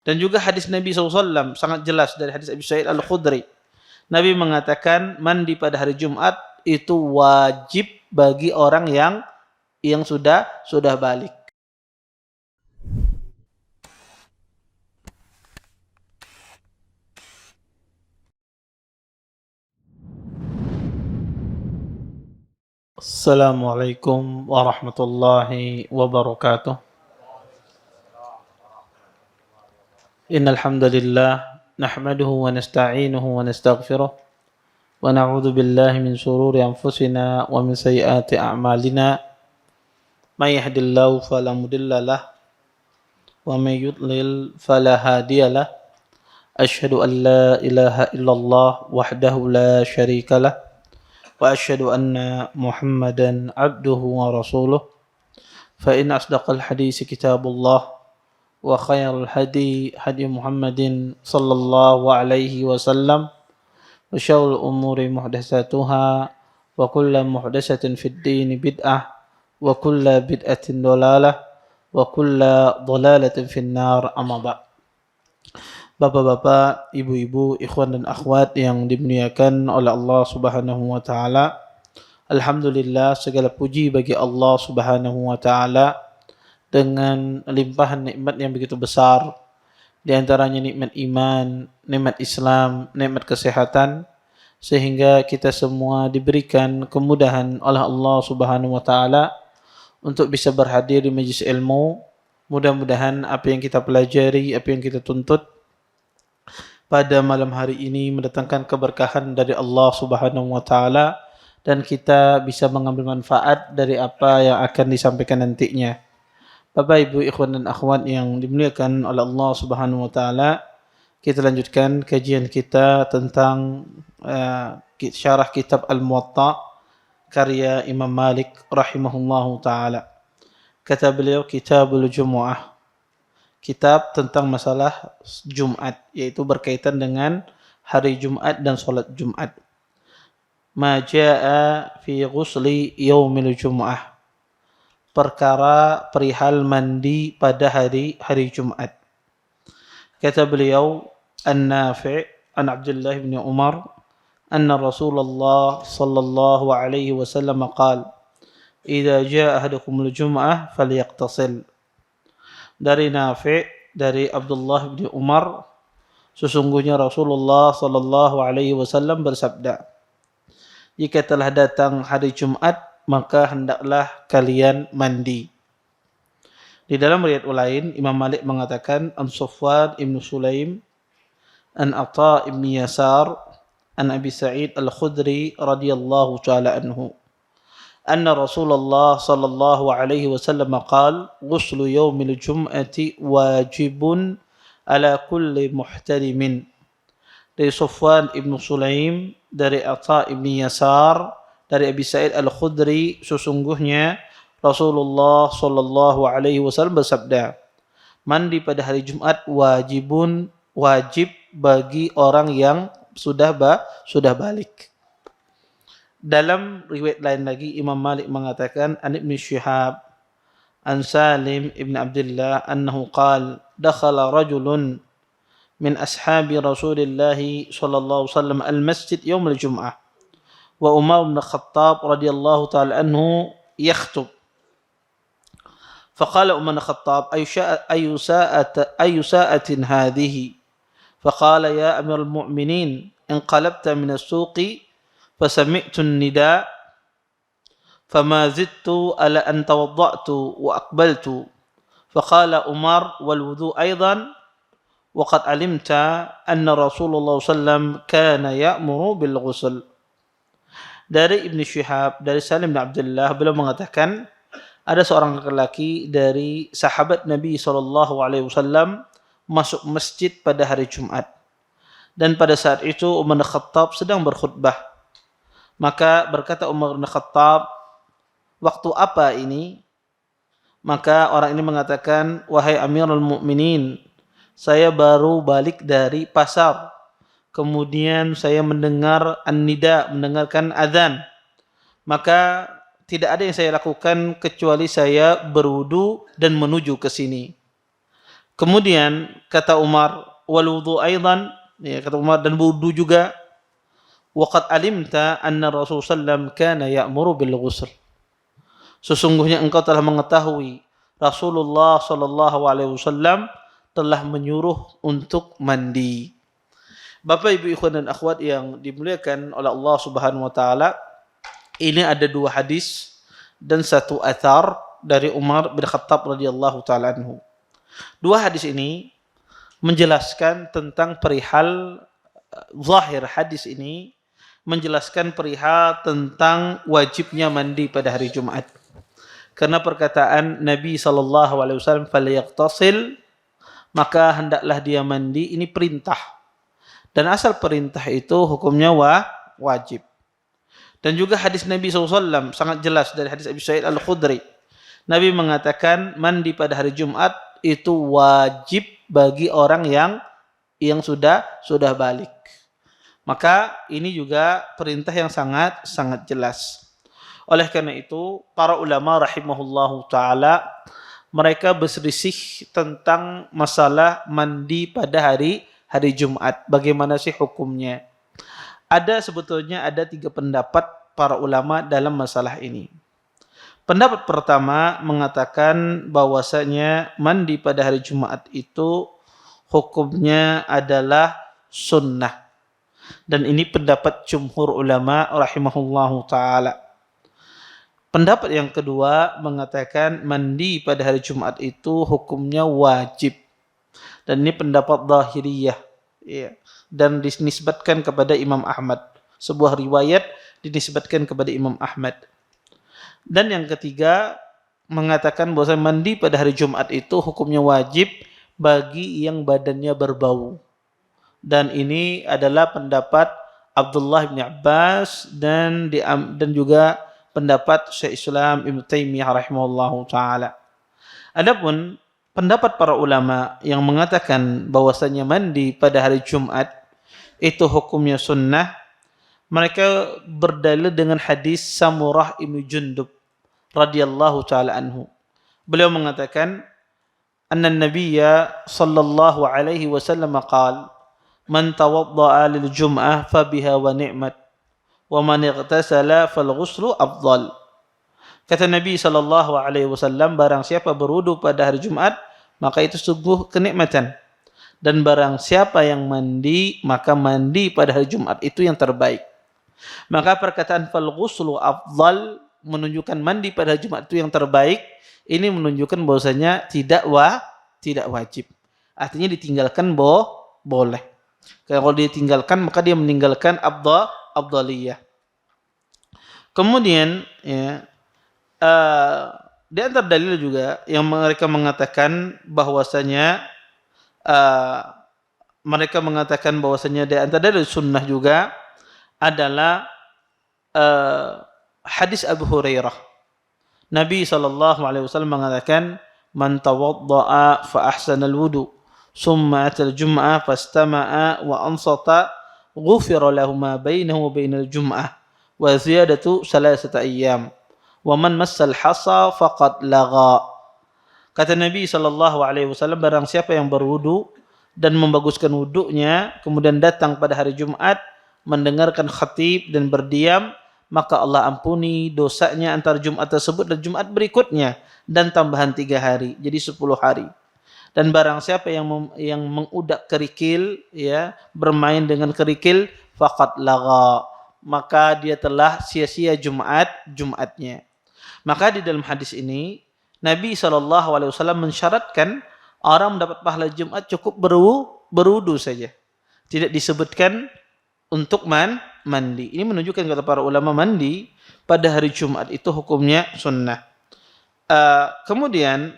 Dan juga hadis Nabi SAW sangat jelas dari hadis Abi Sa'id Al-Khudri. Nabi mengatakan mandi pada hari Jumat itu wajib bagi orang yang sudah balik. Assalamualaikum warahmatullahi wabarakatuh. Innal hamdalillah nahmaduhu wa nasta'inuhu wa nastaghfiruh wa na'udzu billahi min shururi anfusina wa min sayyiati a'malina. May yahdihillahu fala mudilla lahu wa may yudlil fala hadiya lahu. Asyhadu an la ilaha illallah wahdahu la syarika lahu wa asyhadu anna Muhammadan abduhu wa rasuluh. Fa in asdaqal hadits kitabullah wa khairul hadi hadi Muhammadin sallallahu alaihi wasallam wa syarrul umuri muhdatsatuha wa kullu muhdatsatin fid din bid'ah wa kullu bid'atin dhalalah wa kullu dhalalatin finnar. Amma ba'd. Bapak-bapak, ibu-ibu, ikhwan dan akhwat yang dimuliakan oleh Allah Subhanahu wa taala. Alhamdulillah, segala puji bagi Allah Subhanahu wa taala dengan limpahan nikmat yang begitu besar, di antaranya nikmat iman, nikmat Islam, nikmat kesehatan, sehingga kita semua diberikan kemudahan oleh Allah Subhanahu wa taala untuk bisa berhadir di majelis ilmu. Mudah-mudahan apa yang kita pelajari, apa yang kita tuntut pada malam hari ini mendatangkan keberkahan dari Allah Subhanahu wa taala dan kita bisa mengambil manfaat dari apa yang akan disampaikan nantinya. Bapak, Ibu, ikhwan dan akhwat yang dimuliakan oleh Allah Subhanahu wa taala, kita lanjutkan kajian kita tentang syarah kitab Al-Muwatta karya Imam Malik rahimahullahu taala. Kata beliau Kitabul Jumu'ah, kitab tentang masalah Jumat, yaitu berkaitan dengan hari Jumat dan salat Jumat. Ma jaa fi ghusli yaumil Jumu'ah, perkara perihal mandi pada hari Jumat. Kata beliau An-Nafi' an Abdullah bin Umar anna Rasulullah sallallahu alaihi wasallam qala idza jaa ahadukumul jum'ah falyaqtasil. Dari Nafi', dari Abdullah bin Umar, sesungguhnya Rasulullah sallallahu alaihi wasallam bersabda, jika telah datang hari Jumat maka hendaklah kalian mandi. Di dalam riwayat lain, Imam Malik mengatakan an Sufwan ibn Sulaim, an Atha ibn Yasar, an Abi Sa'id Al-Khudri radhiyallahu ta'ala anhu, anna Rasulullah sallallahu alaihi wasallam qala ghuslu yaumil jum'ati wajibun ala kulli muhtalimin. Dari Sufwan ibn Sulaim, dari Atha ibn Yasar, dari Abi Sa'id Al-Khudri, sesungguhnya Rasulullah sallallahu alaihi wasallam bersabda, mandi pada hari Jumat wajib bagi orang yang sudah balik. Dalam riwayat lain lagi Imam Malik mengatakan an Ibn Shihab an Salim ibn Abdullah annahu qala dakhala rajulun min ashabi Rasulillah sallallahu alaihi wasallam al-masjid yawm al-jum'ah wa Umar bin Khattab radhiyallahu ta'ala anhu yakhutub. Faqala Umar bin Khattab ayu sa'atin hadhihi? Faqala ya Amirul Mu'minin inqalabta min as-suqi fasami'tu an-nida fama zidtu ala an tawadda'tu wa aqbaltu. Faqala Umar wal wudu' aidan wa qad alimta anna Rasulullah sallallahu alaihi wasallam kana ya'muru bil ghusl. Dari Ibn Shihab, dari Salim bin Abdullah, beliau mengatakan ada seorang laki-laki dari sahabat Nabi SAW masuk masjid pada hari Jumat. Dan pada saat itu Umar bin Khattab sedang berkhutbah. Maka berkata Umar bin Khattab, waktu apa ini? Maka orang ini mengatakan, wahai Amirul Mukminin, saya baru balik dari pasar. Kemudian saya mendengar an-nida, mendengarkan azan. Maka tidak ada yang saya lakukan kecuali saya berwudu dan menuju ke sini. Kemudian kata Umar, wal wudu aidan, ya, kata Umar, dan wudu juga. Waqad alimta anna Rasul sallam kana ya'muru bil ghusl. Sesungguhnya engkau telah mengetahui Rasulullah sallallahu alaihi wasallam telah menyuruh untuk mandi. Bapak Ibu ikhwan dan akhwat yang dimuliakan oleh Allah Subhanahu wa taala, ini ada dua hadis dan satu athar dari Umar bin Khattab radhiyallahu taala anhu. Dua hadis ini menjelaskan tentang perihal zahir hadis ini menjelaskan perihal tentang wajibnya mandi pada hari Jumat. Karena perkataan Nabi SAW, "Falyaqtasil", maka hendaklah dia mandi, ini perintah. Dan asal perintah itu hukumnya wajib. Dan juga hadis Nabi SAW sangat jelas dari hadis Abi Sa'id Al-Khudri. Nabi mengatakan mandi pada hari Jumat itu wajib bagi orang yang sudah balik. Maka ini juga perintah yang sangat jelas. Oleh karena itu, para ulama rahimahullahu taala mereka berselisih tentang masalah mandi pada hari Jumat. Bagaimana sih hukumnya? Sebetulnya ada 3 pendapat para ulama dalam masalah ini. Pendapat pertama mengatakan bahwasanya mandi pada hari Jumat itu hukumnya adalah sunnah. Dan ini pendapat jumhur ulama rahimahullahu ta'ala. Pendapat yang kedua mengatakan mandi pada hari Jumat itu hukumnya wajib. Dan ini pendapat Zahiriyah. Ya. Dan dinisbatkan kepada Imam Ahmad. Sebuah riwayat dinisbatkan kepada Imam Ahmad. Dan yang ketiga mengatakan bahwa mandi pada hari Jumat itu hukumnya wajib bagi yang badannya berbau. Dan ini adalah pendapat Abdullah bin Abbas dan juga pendapat Syekh Islam Ibnu Taimiyah rahimahullahu taala. Adapun pendapat para ulama yang mengatakan bahwasanya mandi pada hari Jumat itu hukumnya sunnah, mereka berdalil dengan hadis Samurah Ibnu Jundub radhiyallahu taala anhu. Beliau mengatakan, "Anna an-nabiyya sallallahu alaihi wasallam qala, man tawadda'a lil jum'ah fa biha wa ni'mat, wa man ightasala fal ghuslu afdal." Kata Nabi sallallahu alaihi wasallam, barang siapa berwudu pada hari Jumat, maka itu sungguh kenikmatan. Dan barang siapa yang mandi, maka mandi pada hari Jumat itu yang terbaik. Maka perkataan fal ghuslu afdal menunjukkan mandi pada hari Jumat itu yang terbaik. Ini menunjukkan bahwasanya tidak wajib. Artinya ditinggalkan boleh. Kalau ditinggalkan maka dia meninggalkan afdaliyah. Kemudian ya, di antara dalil juga yang mereka mengatakan bahwasanya di antara dalil sunnah juga adalah hadis Abu Hurairah. Nabi SAW mengatakan, man tawadda'a fa ahsana al-wudu summa atal jum'ah fastama'a wa ansata ghufira lahu ma bainahu wa bainal jum'ah wa ziyadatu salasata ayyam wa man massal hasa faqad lagha. Kata Nabi SAW, barang siapa yang berwudu dan membaguskan wudunya kemudian datang pada hari Jumat mendengarkan khatib dan berdiam, maka Allah ampuni dosanya antara Jumat tersebut dan Jumat berikutnya dan tambahan 3 hari, jadi 10 hari. Dan barang siapa yang mengudak kerikil, ya, bermain dengan kerikil, faqad lagha, maka dia telah sia-sia Jumatnya. Maka di dalam hadis ini Nabi SAW mensyaratkan orang mendapat pahala Jumat cukup berwudu saja. Tidak disebutkan untuk mandi. Ini menunjukkan kata para ulama mandi pada hari Jumat itu hukumnya sunnah. Kemudian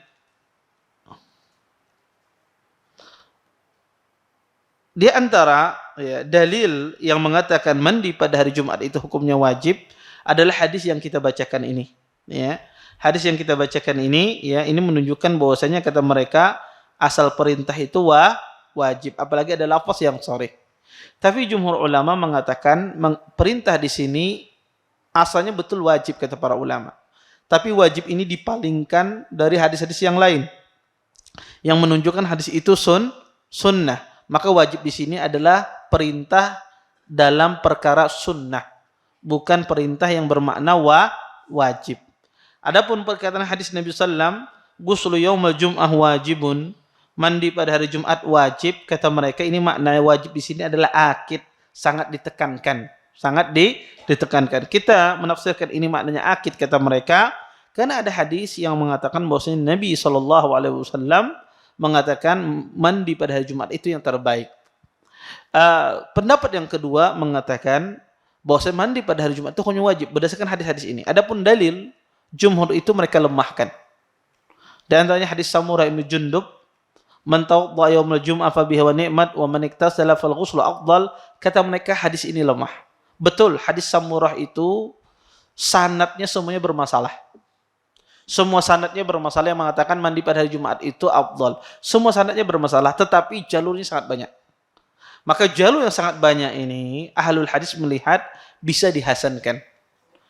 di antara dalil yang mengatakan mandi pada hari Jumat itu hukumnya wajib adalah hadis yang kita bacakan ini. Ya, hadis yang kita bacakan ini, ya, ini menunjukkan bahwasanya kata mereka asal perintah itu wajib, apalagi ada lafaz yang sharih. Tapi jumhur ulama mengatakan perintah di sini asalnya betul wajib kata para ulama. Tapi wajib ini dipalingkan dari hadis-hadis yang lain. yang menunjukkan hadis itu sunnah. Maka wajib di sini adalah perintah dalam perkara sunnah, bukan perintah yang bermakna wajib. Adapun perkataan hadis Nabi sallam, ghuslu yaumil jum'ah wajibun, mandi pada hari Jumat wajib, kata mereka ini makna wajib di sini adalah akid, sangat ditekankan, ditekankan. Kita menafsirkan ini maknanya akid, kata mereka, karena ada hadis yang mengatakan bahwasanya Nabi SAW mengatakan mandi pada hari Jumat itu yang terbaik. Pendapat yang kedua mengatakan bahwasanya mandi pada hari Jumat itu hanya wajib berdasarkan hadis-hadis ini. Adapun dalil jumhur itu mereka lemahkan. Dan antaranya hadis Samurah bin Jundub, man tawadda yaumil jum'ah fa bihi wa ni'mat wa man iktasala fal ghuslu afdal. Kata mereka hadis ini lemah. Betul, hadis Samurah itu sanadnya semuanya bermasalah. Semua sanadnya bermasalah yang mengatakan mandi pada hari Jumat itu afdal. Semua sanadnya bermasalah, tetapi jalurnya sangat banyak. Maka jalur yang sangat banyak ini ahlul hadis melihat bisa dihasankan.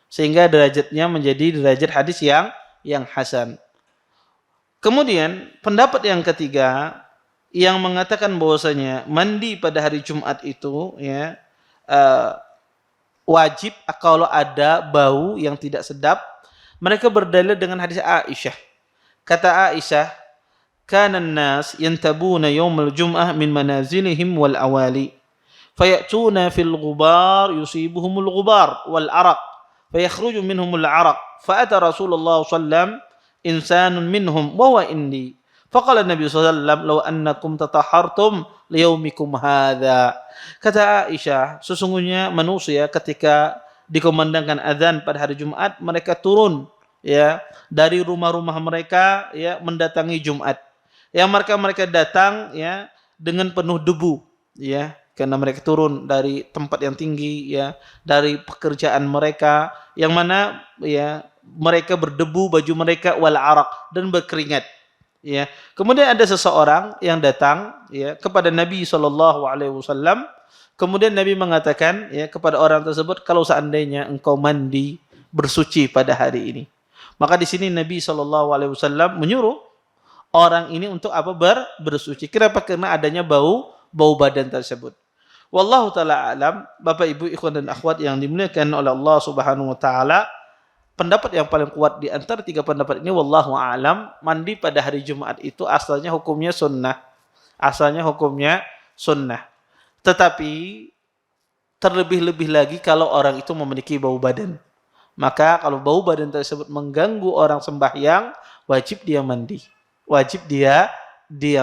Sehingga derajatnya menjadi derajat hadis yang hasan. Kemudian pendapat yang ketiga yang mengatakan bahwasanya mandi pada hari Jumat itu ya wajib kalau ada bau yang tidak sedap. Mereka berdalil dengan hadis Aisyah. Kata Aisyah, kana an-nas yantabuna yawmal jum'ah min manazilihim wal awali fayatuna fil ghubar yusibuhumul ghubar wal araq fayakhruju minhumul araq fa ata Rasulullah sallallahu insanun minhum wa huwa indi faqala Nabi sallallahu law annakum tatahhartum liyaumikum hadza. Kata Aisyah, sesungguhnya manusia ketika dikumandangkan azan pada hari Jumat mereka turun ya dari rumah-rumah mereka ya mendatangi Jumat. Yang mereka datang ya dengan penuh debu ya karena mereka turun dari tempat yang tinggi ya, dari pekerjaan mereka yang mana ya mereka berdebu, baju mereka wal araq dan berkeringat ya. Kemudian ada seseorang yang datang ya kepada Nabi SAW. Kemudian Nabi mengatakan ya kepada orang tersebut, kalau seandainya engkau mandi bersuci pada hari ini. Maka di sini Nabi SAW menyuruh orang ini untuk apa? Bersuci. Kenapa? Karena adanya bau badan tersebut. Wallahu taala alam. Bapak Ibu ikhwan dan akhwat yang dimuliakan oleh Allah Subhanahu wa taala, pendapat yang paling kuat di antara tiga pendapat ini wallahu alam, mandi pada hari Jumat itu asalnya hukumnya sunnah. Asalnya hukumnya sunnah. Tetapi terlebih-lebih lagi kalau orang itu memiliki bau badan. Maka kalau bau badan tersebut mengganggu orang sembahyang, wajib dia mandi. Wajib dia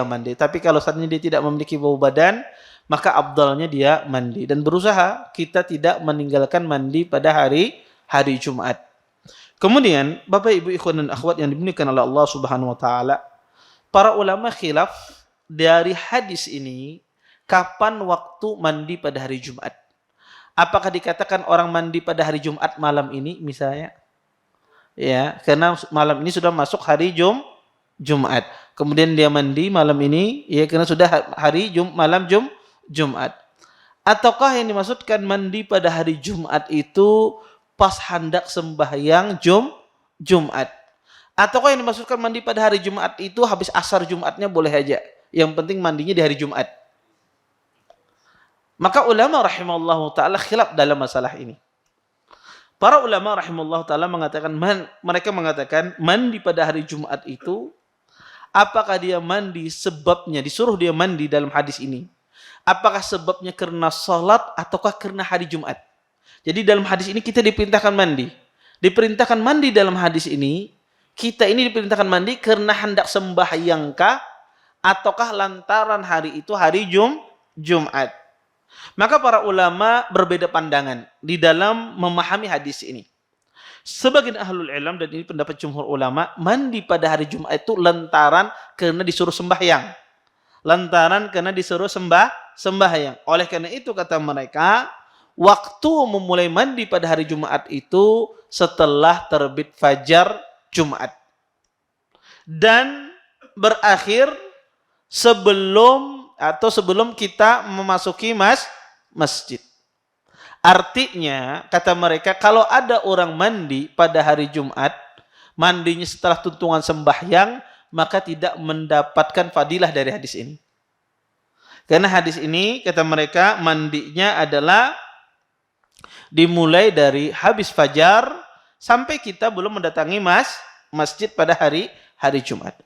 mandi. Tapi kalau seandainya dia tidak memiliki bau badan, maka afdalnya dia mandi. Dan berusaha kita tidak meninggalkan mandi pada hari Jumat. Kemudian Bapak Ibu ikhwan dan akhwat yang dimuliakan oleh Allah Subhanahu wa taala, para ulama khilaf dari hadis ini kapan waktu mandi pada hari Jumat. Apakah dikatakan orang mandi pada hari Jumat malam ini misalnya? Ya, karena malam ini sudah masuk hari Jumat. Kemudian dia mandi malam ini ya karena sudah malam Jumat. Ataukah yang dimaksudkan mandi pada hari Jumat itu pas hendak sembahyang Jumat? Ataukah yang dimaksudkan mandi pada hari Jumat itu habis asar Jumatnya boleh aja. Yang penting mandinya di hari Jumat. Maka ulama rahimallahu ta'ala khilaf dalam masalah ini. Para ulama rahimallahu ta'ala mereka mengatakan mandi pada hari Jumat itu, apakah dia mandi sebabnya, disuruh dia mandi dalam hadis ini, apakah sebabnya karena salat ataukah karena hari Jumat. Jadi dalam hadis ini kita diperintahkan mandi. Diperintahkan mandi dalam hadis ini, kita ini diperintahkan mandi karena hendak sembahyangkah ataukah lantaran hari itu hari Jumat. Maka para ulama berbeda pandangan di dalam memahami hadis ini. Sebagian ahlul ilm, dan ini pendapat jumhur ulama, mandi pada hari Jumat itu lantaran karena disuruh sembahyang. Lantaran karena disuruh sembahyang. Oleh karena itu kata mereka, waktu memulai mandi pada hari Jumat itu setelah terbit fajar Jumat. Dan berakhir sebelum kita memasuki masjid. Artinya, kata mereka, kalau ada orang mandi pada hari Jumat, mandinya setelah tuntungan sembahyang, maka tidak mendapatkan fadilah dari hadis ini. Karena hadis ini, kata mereka, mandinya adalah dimulai dari habis fajar sampai kita belum mendatangi masjid pada hari Jumat.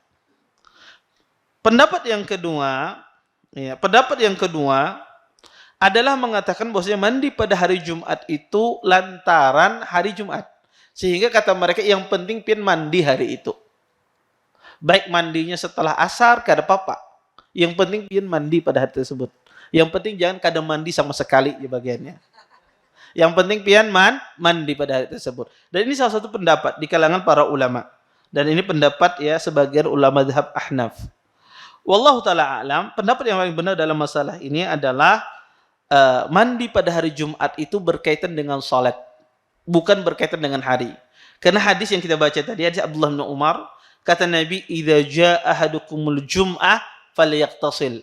Pendapat yang kedua adalah mengatakan bahwasanya mandi pada hari Jumat itu lantaran hari Jumat. Sehingga kata mereka yang penting pian mandi hari itu. Baik mandinya setelah asar, kada apa-apa. Yang penting pian mandi pada hari tersebut. Yang penting jangan kada mandi sama sekali di bagiannya. Yang penting pian mandi pada hari tersebut. Dan ini salah satu pendapat di kalangan para ulama. Dan ini pendapat ya sebagian ulama mazhab Ahnaf. Wallahu taala alam, pendapat yang paling benar dalam masalah ini adalah mandi pada hari Jumat itu berkaitan dengan salat, bukan berkaitan dengan hari. Karena hadis yang kita baca tadi, hadis Abdullah bin Umar, kata Nabi, "Idza jaa ahadukumul jum'ah falyaqtasil."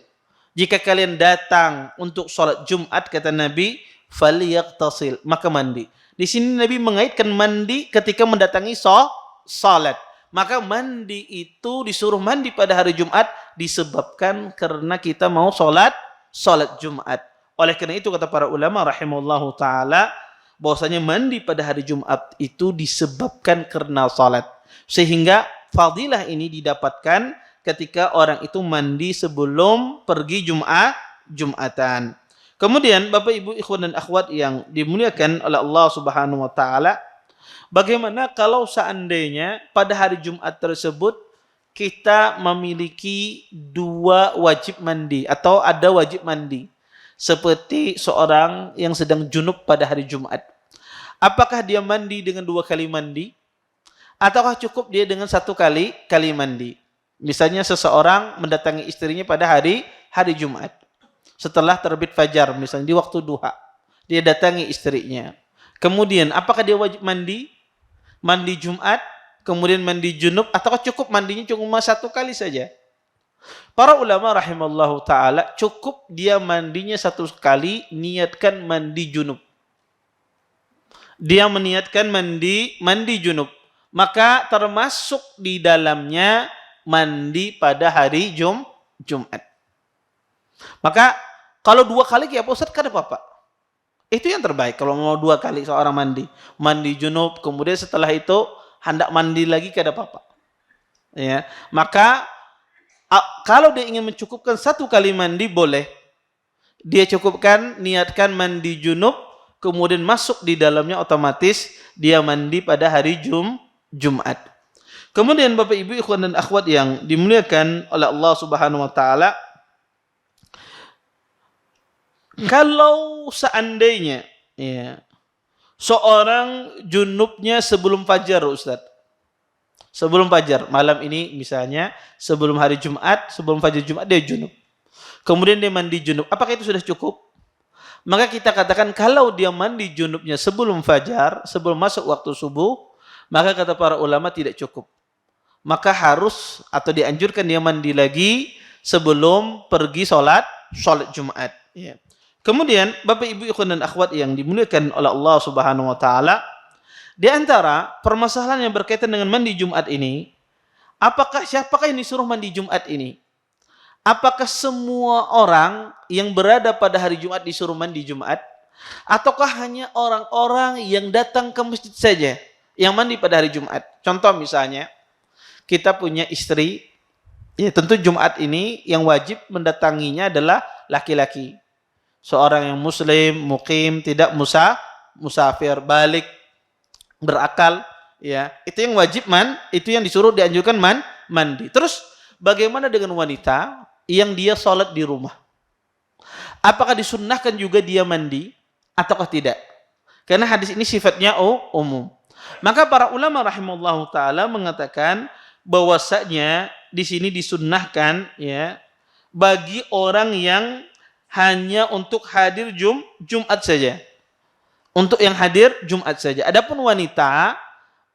Jika kalian datang untuk salat Jumat, kata Nabi, falyaqtasil, maka mandi. Di sini Nabi mengaitkan mandi ketika mendatangi salat. Maka mandi itu disuruh mandi pada hari Jumat disebabkan karena kita mau salat Jumat. Oleh karena itu kata para ulama rahimahullahu taala bahwasanya mandi pada hari Jumat itu disebabkan karena salat. Sehingga fadilah ini didapatkan ketika orang itu mandi sebelum pergi Jumatan. Kemudian Bapak Ibu ikhwan dan akhwat yang dimuliakan oleh Allah Subhanahu wa taala, bagaimana kalau seandainya pada hari Jumat tersebut kita memiliki dua wajib mandi atau ada wajib mandi seperti seorang yang sedang junub pada hari Jumat. Apakah dia mandi dengan dua kali mandi ataukah cukup dia dengan satu kali mandi? Misalnya seseorang mendatangi istrinya pada hari Jumat. Setelah terbit fajar, misalnya di waktu duha, dia datangi istrinya. Kemudian, apakah dia wajib mandi Jumat, kemudian mandi junub, ataukah cukup mandinya cuma satu kali saja? Para ulama rahimallahu ta'ala, cukup dia mandinya satu kali, niatkan mandi junub. Dia meniatkan mandi junub. Maka termasuk di dalamnya mandi pada hari Jumat. Maka kalau dua kali ya Pak Ustaz, kada apa-apa. Itu yang terbaik kalau mau dua kali seorang mandi junub, kemudian setelah itu hendak mandi lagi kada apa-apa. Ya, maka kalau dia ingin mencukupkan satu kali mandi boleh. Dia cukupkan niatkan mandi junub, kemudian masuk di dalamnya otomatis dia mandi pada hari Jumat. Kemudian Bapak Ibu ikhwan dan akhwat yang dimuliakan oleh Allah Subhanahu wa taala, kalau seandainya seorang junubnya sebelum fajar, Ustaz. Sebelum fajar, malam ini misalnya sebelum hari Jumat, sebelum fajar Jumat dia junub. Kemudian dia mandi junub. Apakah itu sudah cukup? Maka kita katakan kalau dia mandi junubnya sebelum fajar, sebelum masuk waktu subuh, maka kata para ulama tidak cukup. Maka harus atau dianjurkan dia mandi lagi sebelum pergi sholat Jumat. Ya. Kemudian Bapak Ibu ikhwan dan akhwat yang dimuliakan oleh Allah Subhanahu wa taala, di antara permasalahan yang berkaitan dengan mandi Jumat ini, siapakah yang disuruh mandi Jumat ini? Apakah semua orang yang berada pada hari Jumat disuruh mandi Jumat? Ataukah hanya orang-orang yang datang ke masjid saja yang mandi pada hari Jumat? Contoh misalnya, kita punya istri, ya tentu Jumat ini yang wajib mendatanginya adalah laki-laki. Seorang yang muslim, mukim, tidak musafir, balik, berakal, ya. Itu yang wajib itu yang disuruh dianjurkan mandi. Terus bagaimana dengan wanita yang dia sholat di rumah? Apakah disunnahkan juga dia mandi ataukah tidak? Karena hadis ini sifatnya umum. Maka para ulama rahimahullahu taala mengatakan bahwasanya di sini disunnahkan ya bagi orang yang hanya untuk hadir Jumat saja. Untuk yang hadir Jumat saja. Adapun wanita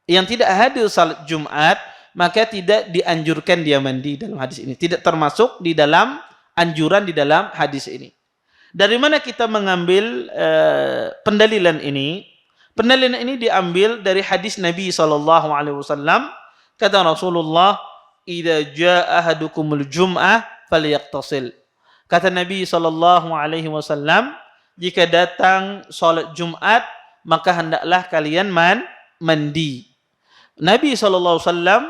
yang tidak hadir salat Jumat, maka tidak dianjurkan dia mandi dalam hadis ini. Tidak termasuk di dalam anjuran di dalam hadis ini. Dari mana kita mengambil pendalilan ini? Pendalilan ini diambil dari hadis Nabi SAW. Kata Rasulullah, idza jaa ahadukumul jum'ah falyaqtasil. Kata Nabi sallallahu alaihi wasallam, jika datang salat Jumat maka hendaklah kalian mandi. Nabi sallallahu alaihi wasallam,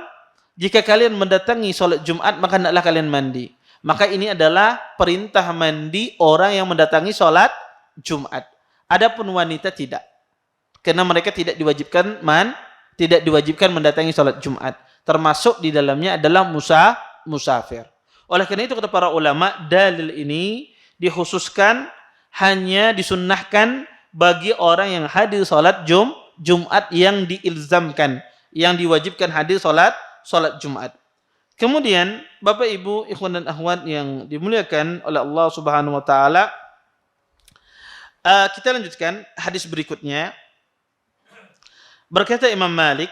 jika kalian mendatangi salat Jumat maka hendaklah kalian mandi. Maka ini adalah perintah mandi orang yang mendatangi salat Jumat. Adapun wanita tidak. Karena mereka tidak diwajibkan mendatangi salat Jumat. Termasuk di dalamnya adalah musafir. Oleh karena itu kata para ulama, dalil ini dikhususkan hanya disunnahkan bagi orang yang hadir salat Jumat yang diilzamkan, yang diwajibkan hadir salat Jumat. Kemudian Bapak Ibu ikhwan dan akhwat yang dimuliakan oleh Allah Subhanahu wa taala, kita lanjutkan hadis berikutnya. Berkata Imam Malik,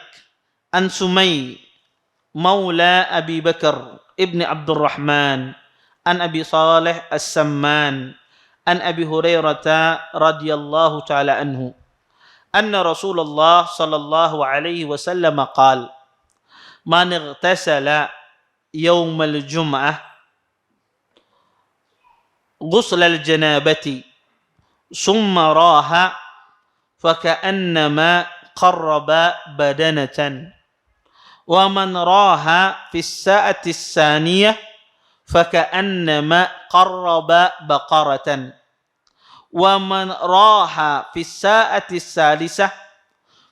an Sumay maula Abi Bakar ibn Abdurrahman an Abi Salih As-Samman an Abi Hurairah radhiyallahu taala anhu anna Rasulullah sallallahu alaihi wasallam qala man ightasala yawm al-jum'ah ghusl al-janabati summa raha faka'annama qarraba badanatan wa man raha fi as-sa'ati as-saniyah faka'annama qarraba baqaratan wa man raha fi as-sa'ati as-salisah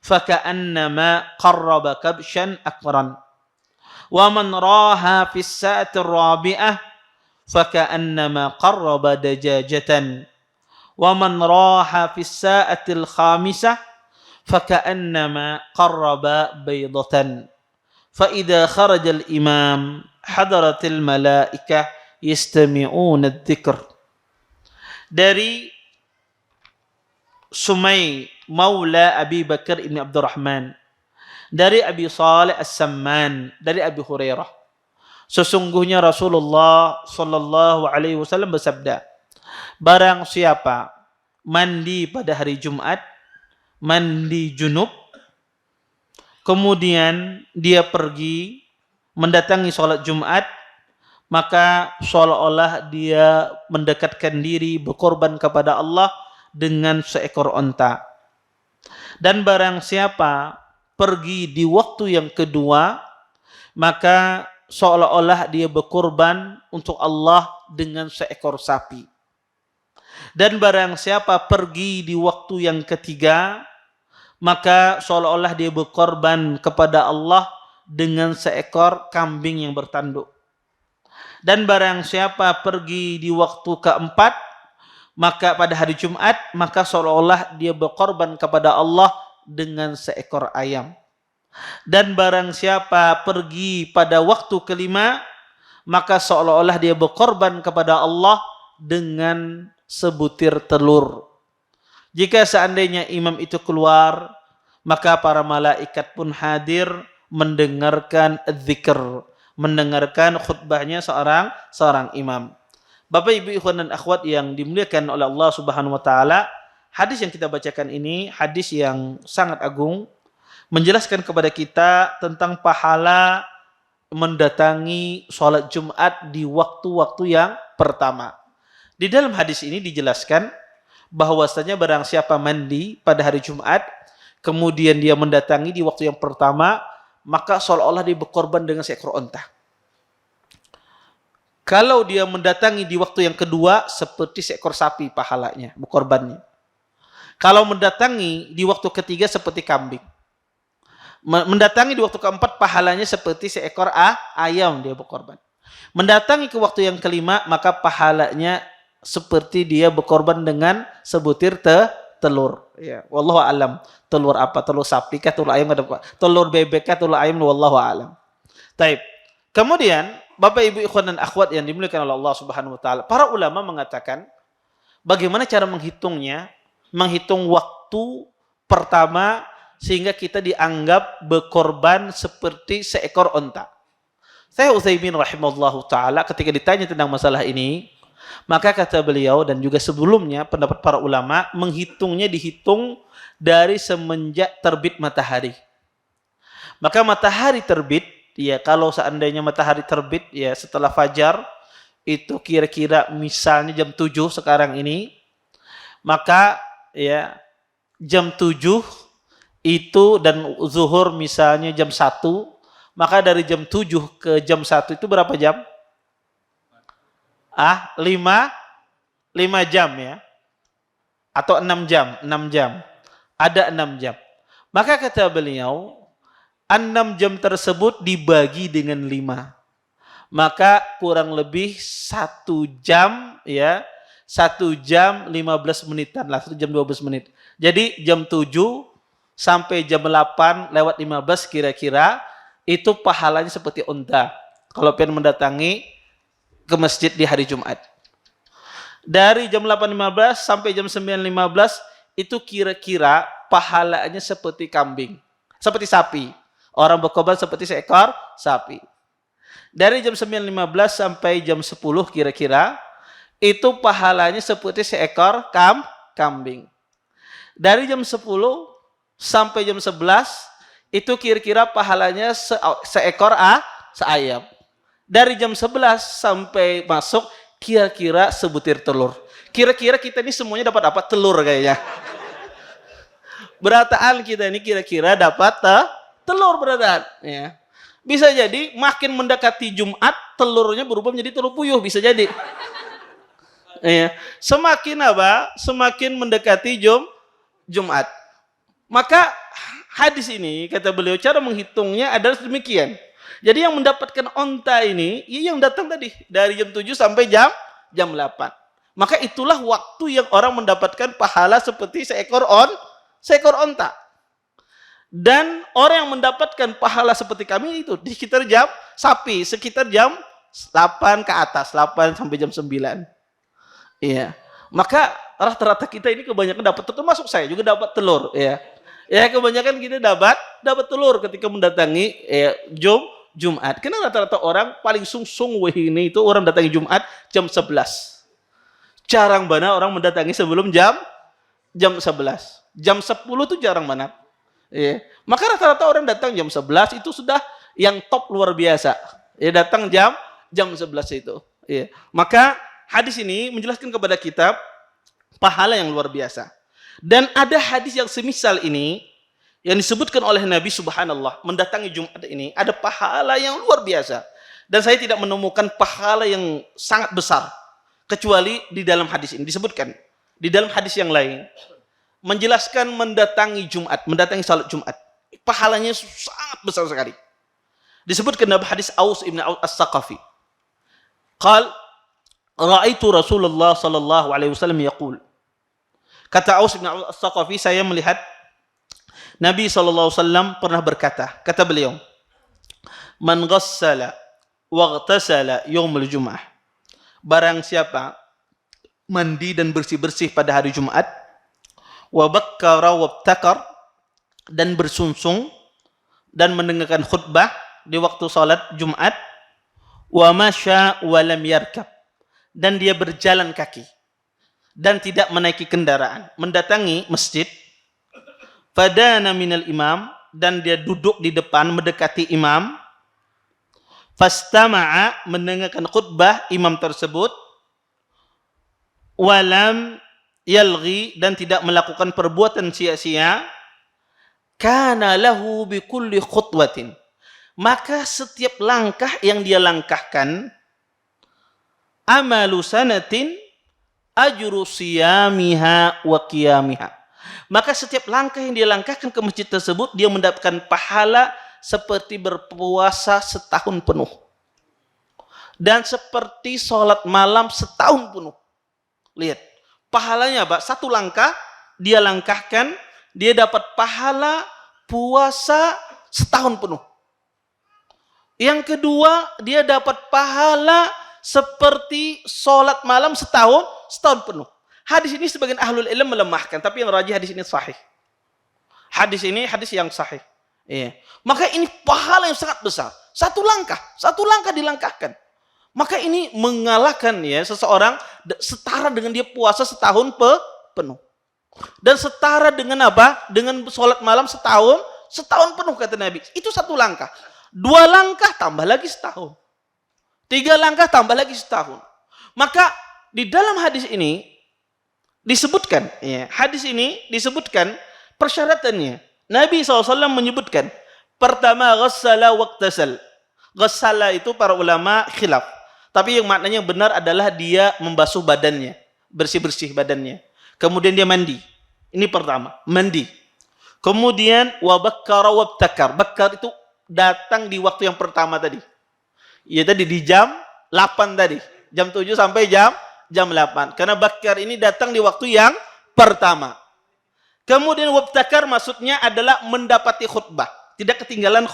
faka'annama qarraba kabshan akran wa man raha fi as-sa'ati ar-rabi'ah faka'annama qarraba dajajatan wa man raha fi as-sa'ati al-khamisah faka'annama qarraba baydatan فإذا خرج الإمام حضرت الملائكة يستمعون الذكر. Dari Sumay maula Abi Bakar ibn Abdurrahman, dari Abi Salih As-Samman, dari Abi Hurairah, sesungguhnya Rasulullah sallallahu alaihi wasallam bersabda, barang siapa mandi pada hari Jumat, mandi junub, kemudian dia pergi mendatangi sholat Jumat, maka seolah-olah dia mendekatkan diri berkorban kepada Allah dengan seekor onta. Dan barang siapa pergi di waktu yang kedua, maka seolah-olah dia berkorban untuk Allah dengan seekor sapi. Dan barang siapa pergi di waktu yang ketiga, maka seolah-olah dia berkorban kepada Allah dengan seekor kambing yang bertanduk. Dan barang siapa pergi di waktu keempat, maka pada hari Jumat, maka seolah-olah dia berkorban kepada Allah dengan seekor ayam. Dan barang siapa pergi pada waktu kelima, maka seolah-olah dia berkorban kepada Allah dengan sebutir telur. Jika seandainya imam itu keluar, maka para malaikat pun hadir mendengarkan zikir, mendengarkan khutbahnya seorang imam. Bapak Ibu ikhwan dan akhwat yang dimuliakan oleh Allah Subhanahu wa taala, hadis yang kita bacakan ini hadis yang sangat agung, menjelaskan kepada kita tentang pahala mendatangi sholat Jumat di waktu-waktu yang pertama. Di dalam hadis ini dijelaskan bahwasanya barang siapa mandi pada hari Jumat, kemudian dia mendatangi di waktu yang pertama, maka seolah-olah dia berkorban dengan seekor onta. Kalau dia mendatangi di waktu yang kedua, seperti seekor sapi pahalanya, berkorbannya. Kalau mendatangi di waktu ketiga, seperti kambing. Mendatangi di waktu keempat, pahalanya seperti seekor ayam dia berkorban. Mendatangi ke waktu yang kelima, maka pahalanya seperti dia berkorban dengan sebutir telur. Ya, wallahu alam. Telur apa? Telur sapi kah, telur ayam, telur bebek kah, telur ayam, wallahu alam. Taib. Kemudian Bapak Ibu ikhwan dan akhwat yang dimuliakan oleh Allah Subhanahu wa taala, para ulama mengatakan bagaimana cara menghitungnya? Menghitung waktu pertama sehingga kita dianggap berkorban seperti seekor onta. Syekh Utsaimin rahimahullahu taala ketika ditanya tentang masalah ini, maka kata beliau dan juga sebelumnya pendapat para ulama, menghitungnya dihitung dari semenjak terbit matahari. Maka matahari terbit ya kalau seandainya matahari terbit ya setelah fajar itu kira-kira misalnya jam 7 sekarang ini, maka ya jam 7 itu dan zuhur misalnya jam 1, maka dari jam 7 ke jam 1 itu berapa jam? 5 jam ya. Atau 6 jam, 6 jam. Ada 6 jam. Maka kata beliau, 6 jam tersebut dibagi dengan 5. Maka kurang lebih 1 jam ya, 1 jam 15 menitan lah, 1 jam 12 menit. Jadi jam 7 sampai jam 8 lewat 15 kira-kira, itu pahalanya seperti unta kalau pengen mendatangi ke masjid di hari Jumat. Dari jam 8.15 sampai jam 9.15 itu kira-kira pahalanya seperti kambing, seperti sapi. Orang berkorban seperti seekor sapi. Dari jam 9.15 sampai jam 10 kira-kira itu pahalanya seperti seekor kambing. Dari jam 10 sampai jam 11 itu kira-kira pahalanya seekor seayam. Dari jam 11 sampai masuk kira-kira sebutir telur. Kira-kira kita ini semuanya dapat apa? Telur kayaknya. Berataan kita ini kira-kira dapat telur berataan. Ya. Bisa jadi makin mendekati Jumat, telurnya berubah menjadi telur puyuh. Bisa jadi. Ya. Semakin apa? Semakin mendekati Jumat. Maka hadis ini, kata beliau, cara menghitungnya adalah demikian. Jadi yang mendapatkan onta ini, yang datang tadi dari jam 7 sampai jam 8. Maka itulah waktu yang orang mendapatkan pahala seperti seekor onta. Dan orang yang mendapatkan pahala seperti kami itu di sekitar jam sapi, sekitar jam 8 ke atas, 8 sampai jam 9. Iya. Maka rata-rata kita ini kebanyakan dapat telur, termasuk saya juga dapat telur, ya. Ya kebanyakan kita dapat telur ketika mendatangi Jumat. Karena rata-rata orang paling sungsung ini itu orang datangi Jumat jam 11. Jarang banget orang mendatangi sebelum jam 11. Jam 10 itu jarang banget. Ya. Maka rata-rata orang datang jam 11 itu sudah yang top luar biasa. Ya datang jam 11 itu. Ya. Maka hadis ini menjelaskan kepada kita pahala yang luar biasa. Dan ada hadis yang semisal ini yang disebutkan oleh Nabi subhanallah, mendatangi Jumat ini ada pahala yang luar biasa. Dan saya tidak menemukan pahala yang sangat besar kecuali di dalam hadis ini disebutkan. Di dalam hadis yang lain menjelaskan mendatangi Jumat, mendatangi salat Jumat. Pahalanya sangat besar sekali. Disebutkan dalam hadis Aus ibn As-Saqafi. Qal ra'aitu Rasulullah sallallahu alaihi wasallam yaqul. Kata Aus bin As-Saqafi, saya melihat Nabi SAW pernah berkata, kata beliau, Man ghassala waghtasala yawmul jum'ah. Barang siapa mandi dan bersih-bersih pada hari Jumat, wa bakkara wabtakar, dan bersungsung dan mendengarkan khutbah di waktu salat Jumat, wa masya wa lam yarkab, dan dia berjalan kaki dan tidak menaiki kendaraan, mendatangi masjid, fadana minal imam, dan dia duduk di depan mendekati imam, fastama'a, mendengarkan khutbah imam tersebut, walam yalghi, dan tidak melakukan perbuatan sia-sia, kana lahu bikulli khutwatin, maka setiap langkah yang dia langkahkan, amalu sanatin ajru siyamiha wa qiyamiha, maka setiap langkah yang dia langkahkan ke masjid tersebut dia mendapatkan pahala seperti berpuasa setahun penuh dan seperti sholat malam setahun penuh. Lihat pahalanya apa? Satu langkah dia langkahkan, dia dapat pahala puasa setahun penuh. Yang kedua, dia dapat pahala seperti sholat malam setahun penuh. Hadis ini sebagian ahlul ilm melemahkan, tapi yang rajih hadis ini sahih. Hadis ini hadis yang sahih. Iya. Maka ini pahala yang sangat besar. Satu langkah dilangkahkan. Maka ini mengalahkan ya seseorang setara dengan dia puasa setahun penuh. Dan setara dengan apa? Dengan sholat malam setahun penuh kata Nabi. Itu satu langkah. 2 langkah tambah lagi setahun. 3 langkah tambah lagi setahun. Maka di dalam hadis ini disebutkan, ya, hadis ini disebutkan persyaratannya. Nabi SAW menyebutkan, pertama ghassala waqtasal. Ghassala itu para ulama khilaf. Tapi yang maknanya benar adalah dia membasuh badannya, bersih-bersih badannya. Kemudian dia mandi. Ini pertama, mandi. Kemudian wabakkara wabtakar. Bakkar itu datang di waktu yang pertama tadi. Ya tadi di jam 8 tadi. Jam 7 sampai jam 8. Karena bakkar ini datang di waktu yang pertama. Kemudian wabtakar maksudnya adalah mendapati khutbah. Tidak ketinggalan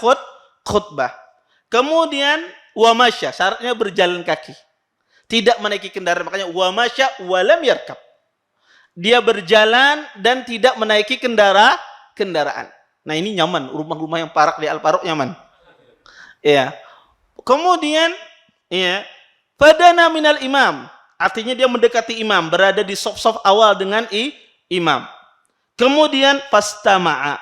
khutbah. Kemudian wamasya, syaratnya berjalan kaki. Tidak menaiki kendaraan. Makanya wamasya walam yarkab. Dia berjalan dan tidak menaiki kendaraan. Nah ini nyaman. Rumah-rumah yang parak di Al-Faruq nyaman. Ya. Kemudian, ya, padana minal imam. Artinya dia mendekati imam. Berada di saf-saf awal dengan imam. Kemudian fastama'a.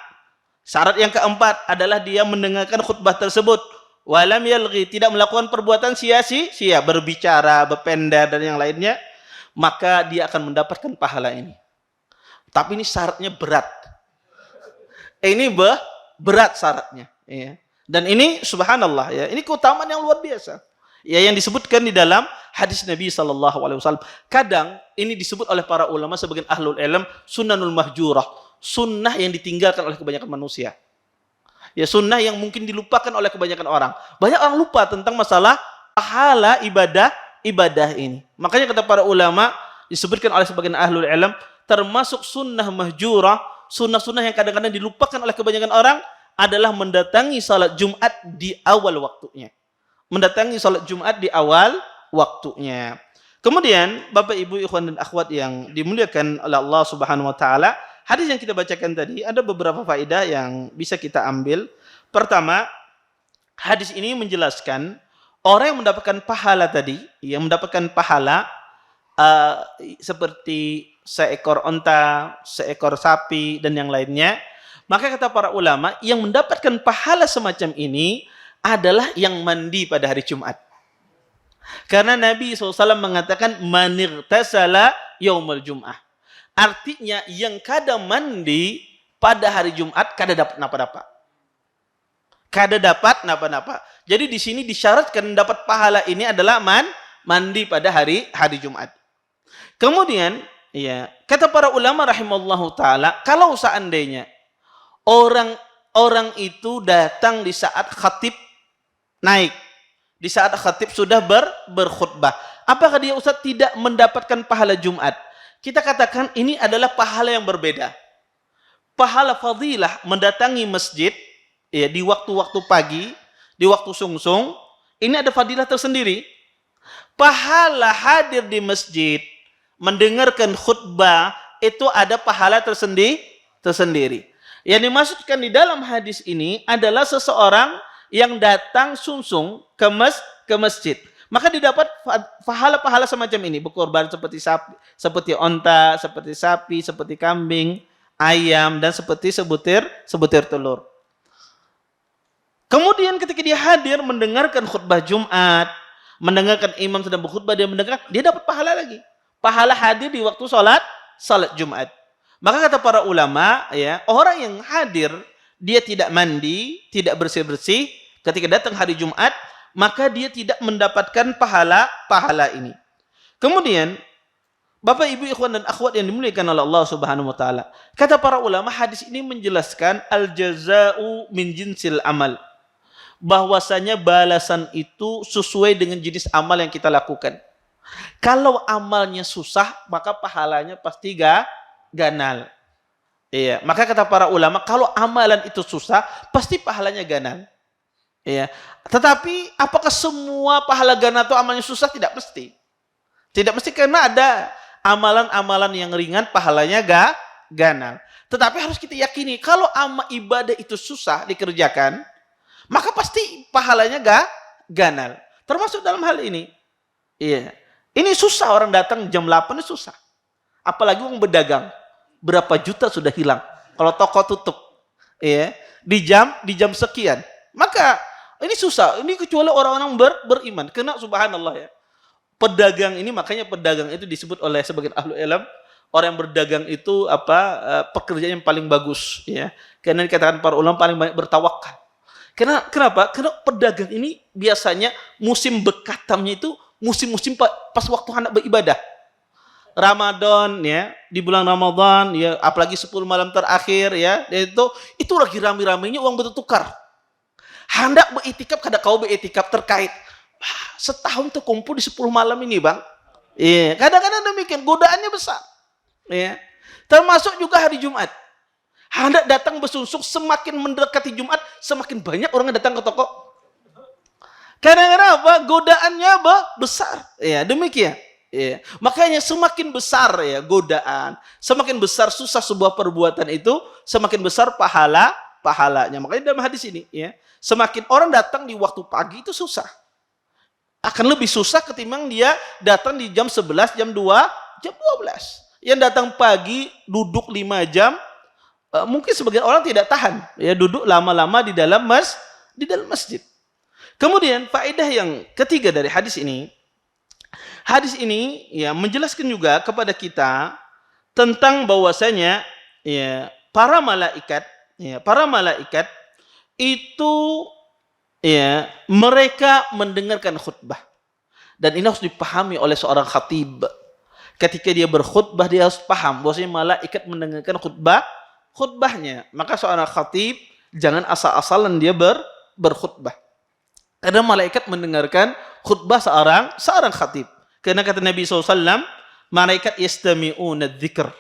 Syarat yang keempat adalah dia mendengarkan khutbah tersebut. Walam yalghi, tidak melakukan perbuatan sia-sia, berbicara, berpenda dan yang lainnya, maka dia akan mendapatkan pahala ini. Tapi ini syaratnya berat. Ini berat syaratnya, ya. Dan ini subhanallah, ya, ini keutamaan yang luar biasa. Ya, yang disebutkan di dalam hadis Nabi SAW. Kadang ini disebut oleh para ulama sebagian ahlul ilm sunnanul mahjurah, sunnah yang ditinggalkan oleh kebanyakan manusia. Ya, sunnah yang mungkin dilupakan oleh kebanyakan orang. Banyak orang lupa tentang masalah pahala ibadah ini. Makanya kata para ulama disebutkan oleh sebagian ahlul ilm termasuk sunnah mahjurah, sunnah-sunnah yang kadang-kadang dilupakan oleh kebanyakan orang adalah mendatangi salat Jumat di awal waktunya. Mendatangi salat Jumat di awal waktunya. Kemudian Bapak Ibu ikhwan dan akhwat yang dimuliakan oleh Allah Subhanahu wa taala, hadis yang kita bacakan tadi ada beberapa faedah yang bisa kita ambil. Pertama, hadis ini menjelaskan orang yang mendapatkan pahala tadi, yang mendapatkan pahala seperti seekor onta, seekor sapi dan yang lainnya, maka kata para ulama yang mendapatkan pahala semacam ini adalah yang mandi pada hari Jumat. Karena Nabi SAW mengatakan manirtasala yaumul jum'ah. Artinya yang kada mandi pada hari Jumat kada dapat napa-napa. Kada dapat napa-napa. Jadi di sini disyaratkan dapat pahala ini adalah mandi pada hari Jumat. Kemudian, ya, kata para ulama rahimallahu taala, kalau seandainya orang itu datang di saat khatib naik, di saat khatib sudah berkhutbah, apakah dia Ustaz tidak mendapatkan pahala Jumat? Kita katakan ini adalah pahala yang berbeda. Pahala fadilah mendatangi masjid, ya, di waktu-waktu pagi, di waktu sungsung, ini ada fadilah tersendiri. Pahala hadir di masjid, mendengarkan khutbah, itu ada pahala tersendiri. Yang dimaksudkan di dalam hadis ini adalah seseorang yang datang sungsung ke masjid. Maka didapat pahala-pahala semacam ini, berkorban seperti sapi, seperti onta, seperti sapi, seperti kambing, ayam, dan seperti sebutir telur. Kemudian ketika dia hadir mendengarkan khutbah Jumat, mendengarkan imam sedang berkhutbah, dia dapat pahala lagi. Pahala hadir di waktu salat Jumat. Maka kata para ulama, ya, orang yang hadir dia tidak mandi, tidak bersih-bersih ketika datang hari Jumat, maka dia tidak mendapatkan pahala ini. Kemudian Bapak Ibu ikhwan dan akhwat yang dimuliakan oleh Allah Subhanahu wa taala, kata para ulama hadis ini menjelaskan al-jaza'u min jinsil amal. Bahwasanya balasan itu sesuai dengan jenis amal yang kita lakukan. Kalau amalnya susah, maka pahalanya pasti ganal. Iya, maka kata para ulama kalau amalan itu susah, pasti pahalanya ganal. Iya. Tetapi apakah semua pahala ganal atau amalnya susah? Tidak mesti. Tidak mesti, karena ada amalan-amalan yang ringan pahalanya ganal. Tetapi harus kita yakini kalau amal ibadah itu susah dikerjakan, maka pasti pahalanya ganal. Termasuk dalam hal ini. Iya. Ini susah, orang datang jam 8 itu susah. Apalagi orang berdagang. Berapa juta sudah hilang kalau toko tutup. Iya. Di jam sekian. Maka Ini susah. Ini kecuali orang-orang beriman. Kena subhanallah ya. Pedagang ini, makanya pedagang itu disebut oleh sebagian ahlu ilm, orang yang berdagang itu pekerjaan yang paling bagus ya. Karena dikatakan para ulama paling banyak bertawakal. Kenapa? Karena pedagang ini biasanya musim bekatamnya itu musim-musim pas waktu hendak beribadah. Ramadan ya, di bulan Ramadan ya, apalagi 10 malam terakhir ya, itu lagi rame-ramenya uang bertukar. Hendak beriktikaf, kada kau beriktikaf terkait setahun terkumpul di 10 malam ini, Bang. Iya, kadang-kadang demikian, godaannya besar. Ya. Termasuk juga hari Jumat. Hendak datang bersungsuk, semakin mendekati Jumat, semakin banyak orang yang datang ke toko. Kadang-kadang apa? Godaannya besar. Ya, demikian. Ya. Makanya semakin besar ya godaan, semakin besar susah sebuah perbuatan itu, semakin besar pahalanya. Makanya dalam hadis ini ya, semakin orang datang di waktu pagi itu susah. Akan lebih susah ketimbang dia datang di jam 11, jam 2, jam 12. Yang datang pagi duduk 5 jam, mungkin sebagian orang tidak tahan ya duduk lama-lama di dalam masjid. Kemudian faedah yang ketiga dari hadis ini ya menjelaskan juga kepada kita tentang bahwasanya ya para malaikat itu ya mereka mendengarkan khutbah, dan ini harus dipahami oleh seorang khatib. Ketika dia berkhutbah dia harus paham bahwasanya malaikat mendengarkan khutbahnya. Maka seorang khatib jangan asal-asalan dia berkhutbah, karena malaikat mendengarkan khutbah seorang khatib. Karena kata Nabi SAW, malaikat yastami'una dzikr,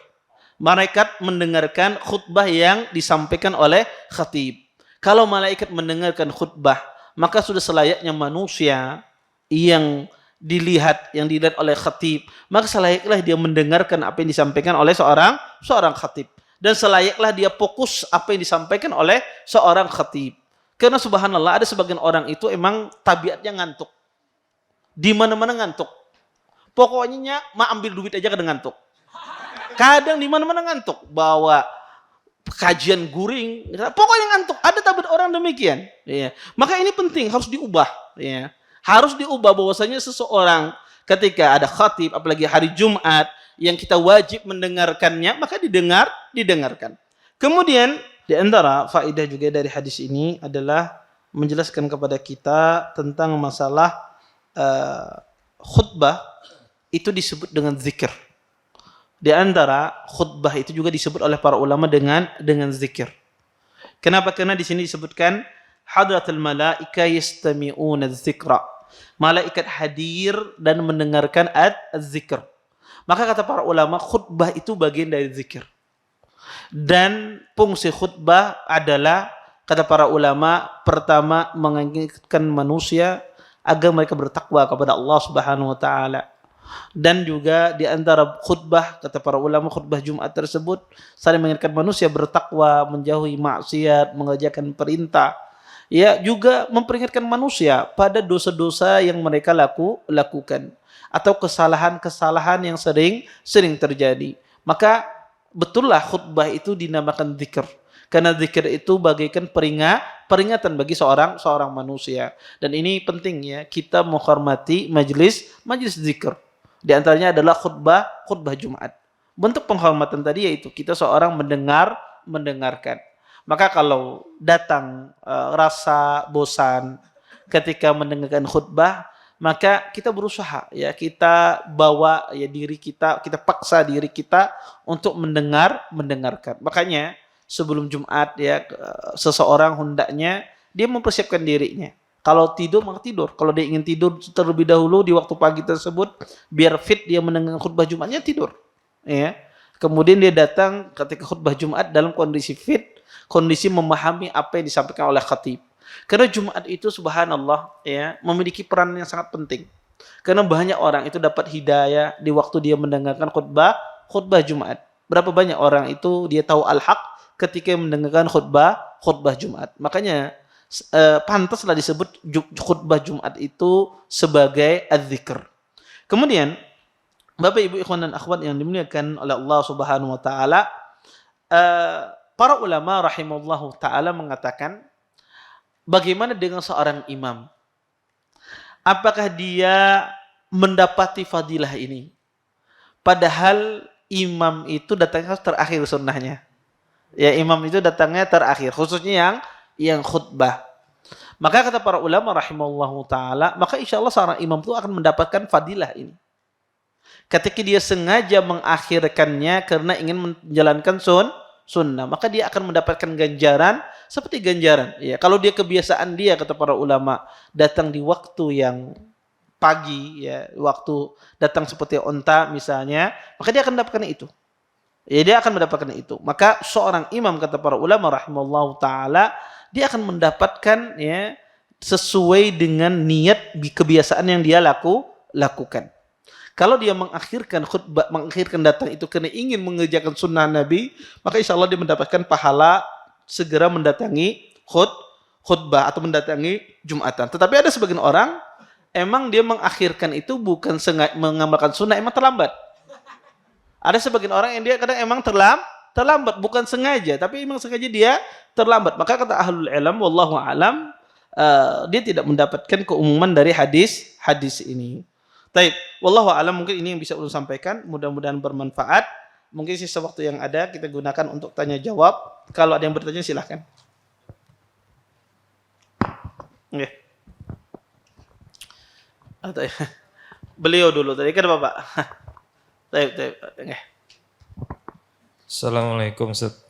malaikat mendengarkan khutbah yang disampaikan oleh khatib. Kalau malaikat mendengarkan khutbah, maka sudah selayaknya manusia yang dilihat oleh khatib, maka selayaklah dia mendengarkan apa yang disampaikan oleh seorang khatib, dan selayaklah dia fokus apa yang disampaikan oleh seorang khatib. Karena subhanallah ada sebagian orang itu emang tabiatnya ngantuk, di mana-mana ngantuk. Pokoknya ambil duit aja kadang ngantuk. Kadang di mana-mana ngantuk, bawa kajian guring, pokoknya ngantuk. Ada tabiat orang demikian. Ya. Maka ini penting, harus diubah. Ya. Harus diubah bahwasanya seseorang ketika ada khatib, apalagi hari Jumat, yang kita wajib mendengarkannya, maka didengarkan. Kemudian di antara faedah juga dari hadis ini adalah menjelaskan kepada kita tentang masalah khutbah itu disebut dengan zikir. Di antara khutbah itu juga disebut oleh para ulama dengan zikir. Kenapa? Karena di sini disebutkan hadratul malaika yastami'una dzikra. Malaikat hadir dan mendengarkan az-zikr. Maka kata para ulama, khutbah itu bagian dari zikir. Dan fungsi khutbah adalah, kata para ulama, pertama mengingatkan manusia agar mereka bertakwa kepada Allah Subhanahu wa taala. Dan juga di antara khutbah, kata para ulama, khutbah Jumat tersebut saling mengingatkan manusia bertakwa, menjauhi maksiat, mengerjakan perintah. Ya, juga memperingatkan manusia pada dosa-dosa yang mereka lakukan atau kesalahan-kesalahan yang sering terjadi. Maka betullah khutbah itu dinamakan zikir. Karena zikir itu bagaikan peringatan bagi seorang manusia. Dan ini penting ya, kita menghormati majelis zikir. Di antaranya adalah khutbah Jumat. Bentuk penghormatan tadi yaitu kita seorang mendengarkan. Maka kalau datang rasa bosan ketika mendengarkan khutbah, maka kita berusaha ya, kita bawa ya diri kita paksa diri kita untuk mendengarkan. Makanya sebelum Jumat ya, seseorang hendaknya dia mempersiapkan dirinya. Kalau tidur maka tidur. Kalau dia ingin tidur terlebih dahulu di waktu pagi tersebut, biar fit dia mendengar khutbah Jumatnya, tidur. Ya. Kemudian dia datang ketika khutbah Jumat dalam kondisi fit, kondisi memahami apa yang disampaikan oleh khatib. Karena Jumat itu subhanallah ya memiliki peran yang sangat penting. Karena banyak orang itu dapat hidayah di waktu dia mendengarkan khutbah Jumat. Berapa banyak orang itu dia tahu al-haq ketika mendengarkan khutbah Jumat. Makanya pantaslah disebut khutbah Jumat itu sebagai az-zikr. Kemudian Bapak Ibu ikhwan dan akhwat yang dimuliakan oleh Allah Subhanahu wa taala, para ulama rahimahullahu taala mengatakan bagaimana dengan seorang imam? Apakah dia mendapati fadilah ini? Padahal imam itu datangnya terakhir sunnahnya. Ya, imam itu datangnya terakhir, khususnya yang khutbah. Maka kata para ulama rahimahullahu taala, maka insya Allah seorang imam itu akan mendapatkan fadilah ini. Ketika dia sengaja mengakhirkannya karena ingin menjalankan sunnah, maka dia akan mendapatkan ganjaran seperti ganjaran. Ya, kalau dia kebiasaan dia, kata para ulama, datang di waktu yang pagi, ya, waktu datang seperti onta misalnya, maka dia akan mendapatkan itu. Ya, dia akan mendapatkan itu. Maka seorang imam, kata para ulama rahimahullahu taala, dia akan mendapatkan, ya, sesuai dengan niat kebiasaan yang dia lakukan. Kalau dia mengakhirkan khutbah, mengakhirkan datang itu karena ingin mengerjakan sunnah Nabi, maka insya Allah dia mendapatkan pahala segera mendatangi khutbah atau mendatangi Jumatan. Tetapi ada sebagian orang, emang dia mengakhirkan itu bukan sengaja mengamalkan sunnah, emang terlambat. Ada sebagian orang yang dia kadang emang terlambat, bukan sengaja, tapi emang sengaja dia terlambat. Maka kata ahlul ilm, wallahu alam, dia tidak mendapatkan keumuman dari hadis ini. Taib, wallahu alam, mungkin ini yang bisa ulun sampaikan, mudah-mudahan bermanfaat. Mungkin sisa waktu yang ada kita gunakan untuk tanya jawab. Kalau ada yang bertanya silahkan. Nggih. Beliau dulu tadi kan Bapak. Taib. Nggih. Assalamualaikum Ustaz.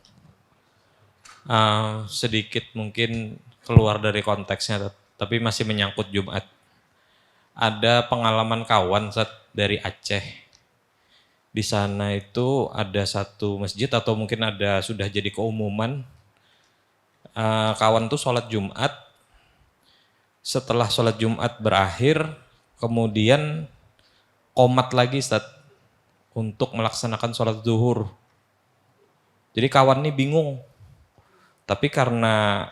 Sedikit mungkin keluar dari konteksnya, tapi masih menyangkut Jumat. Ada pengalaman kawan Ustaz dari Aceh. Di sana itu ada satu masjid atau mungkin sudah jadi keumuman. Kawan tuh sholat Jumat. Setelah sholat Jumat berakhir, kemudian qomat lagi Ustaz untuk melaksanakan sholat zuhur. Jadi kawan ini bingung. Tapi karena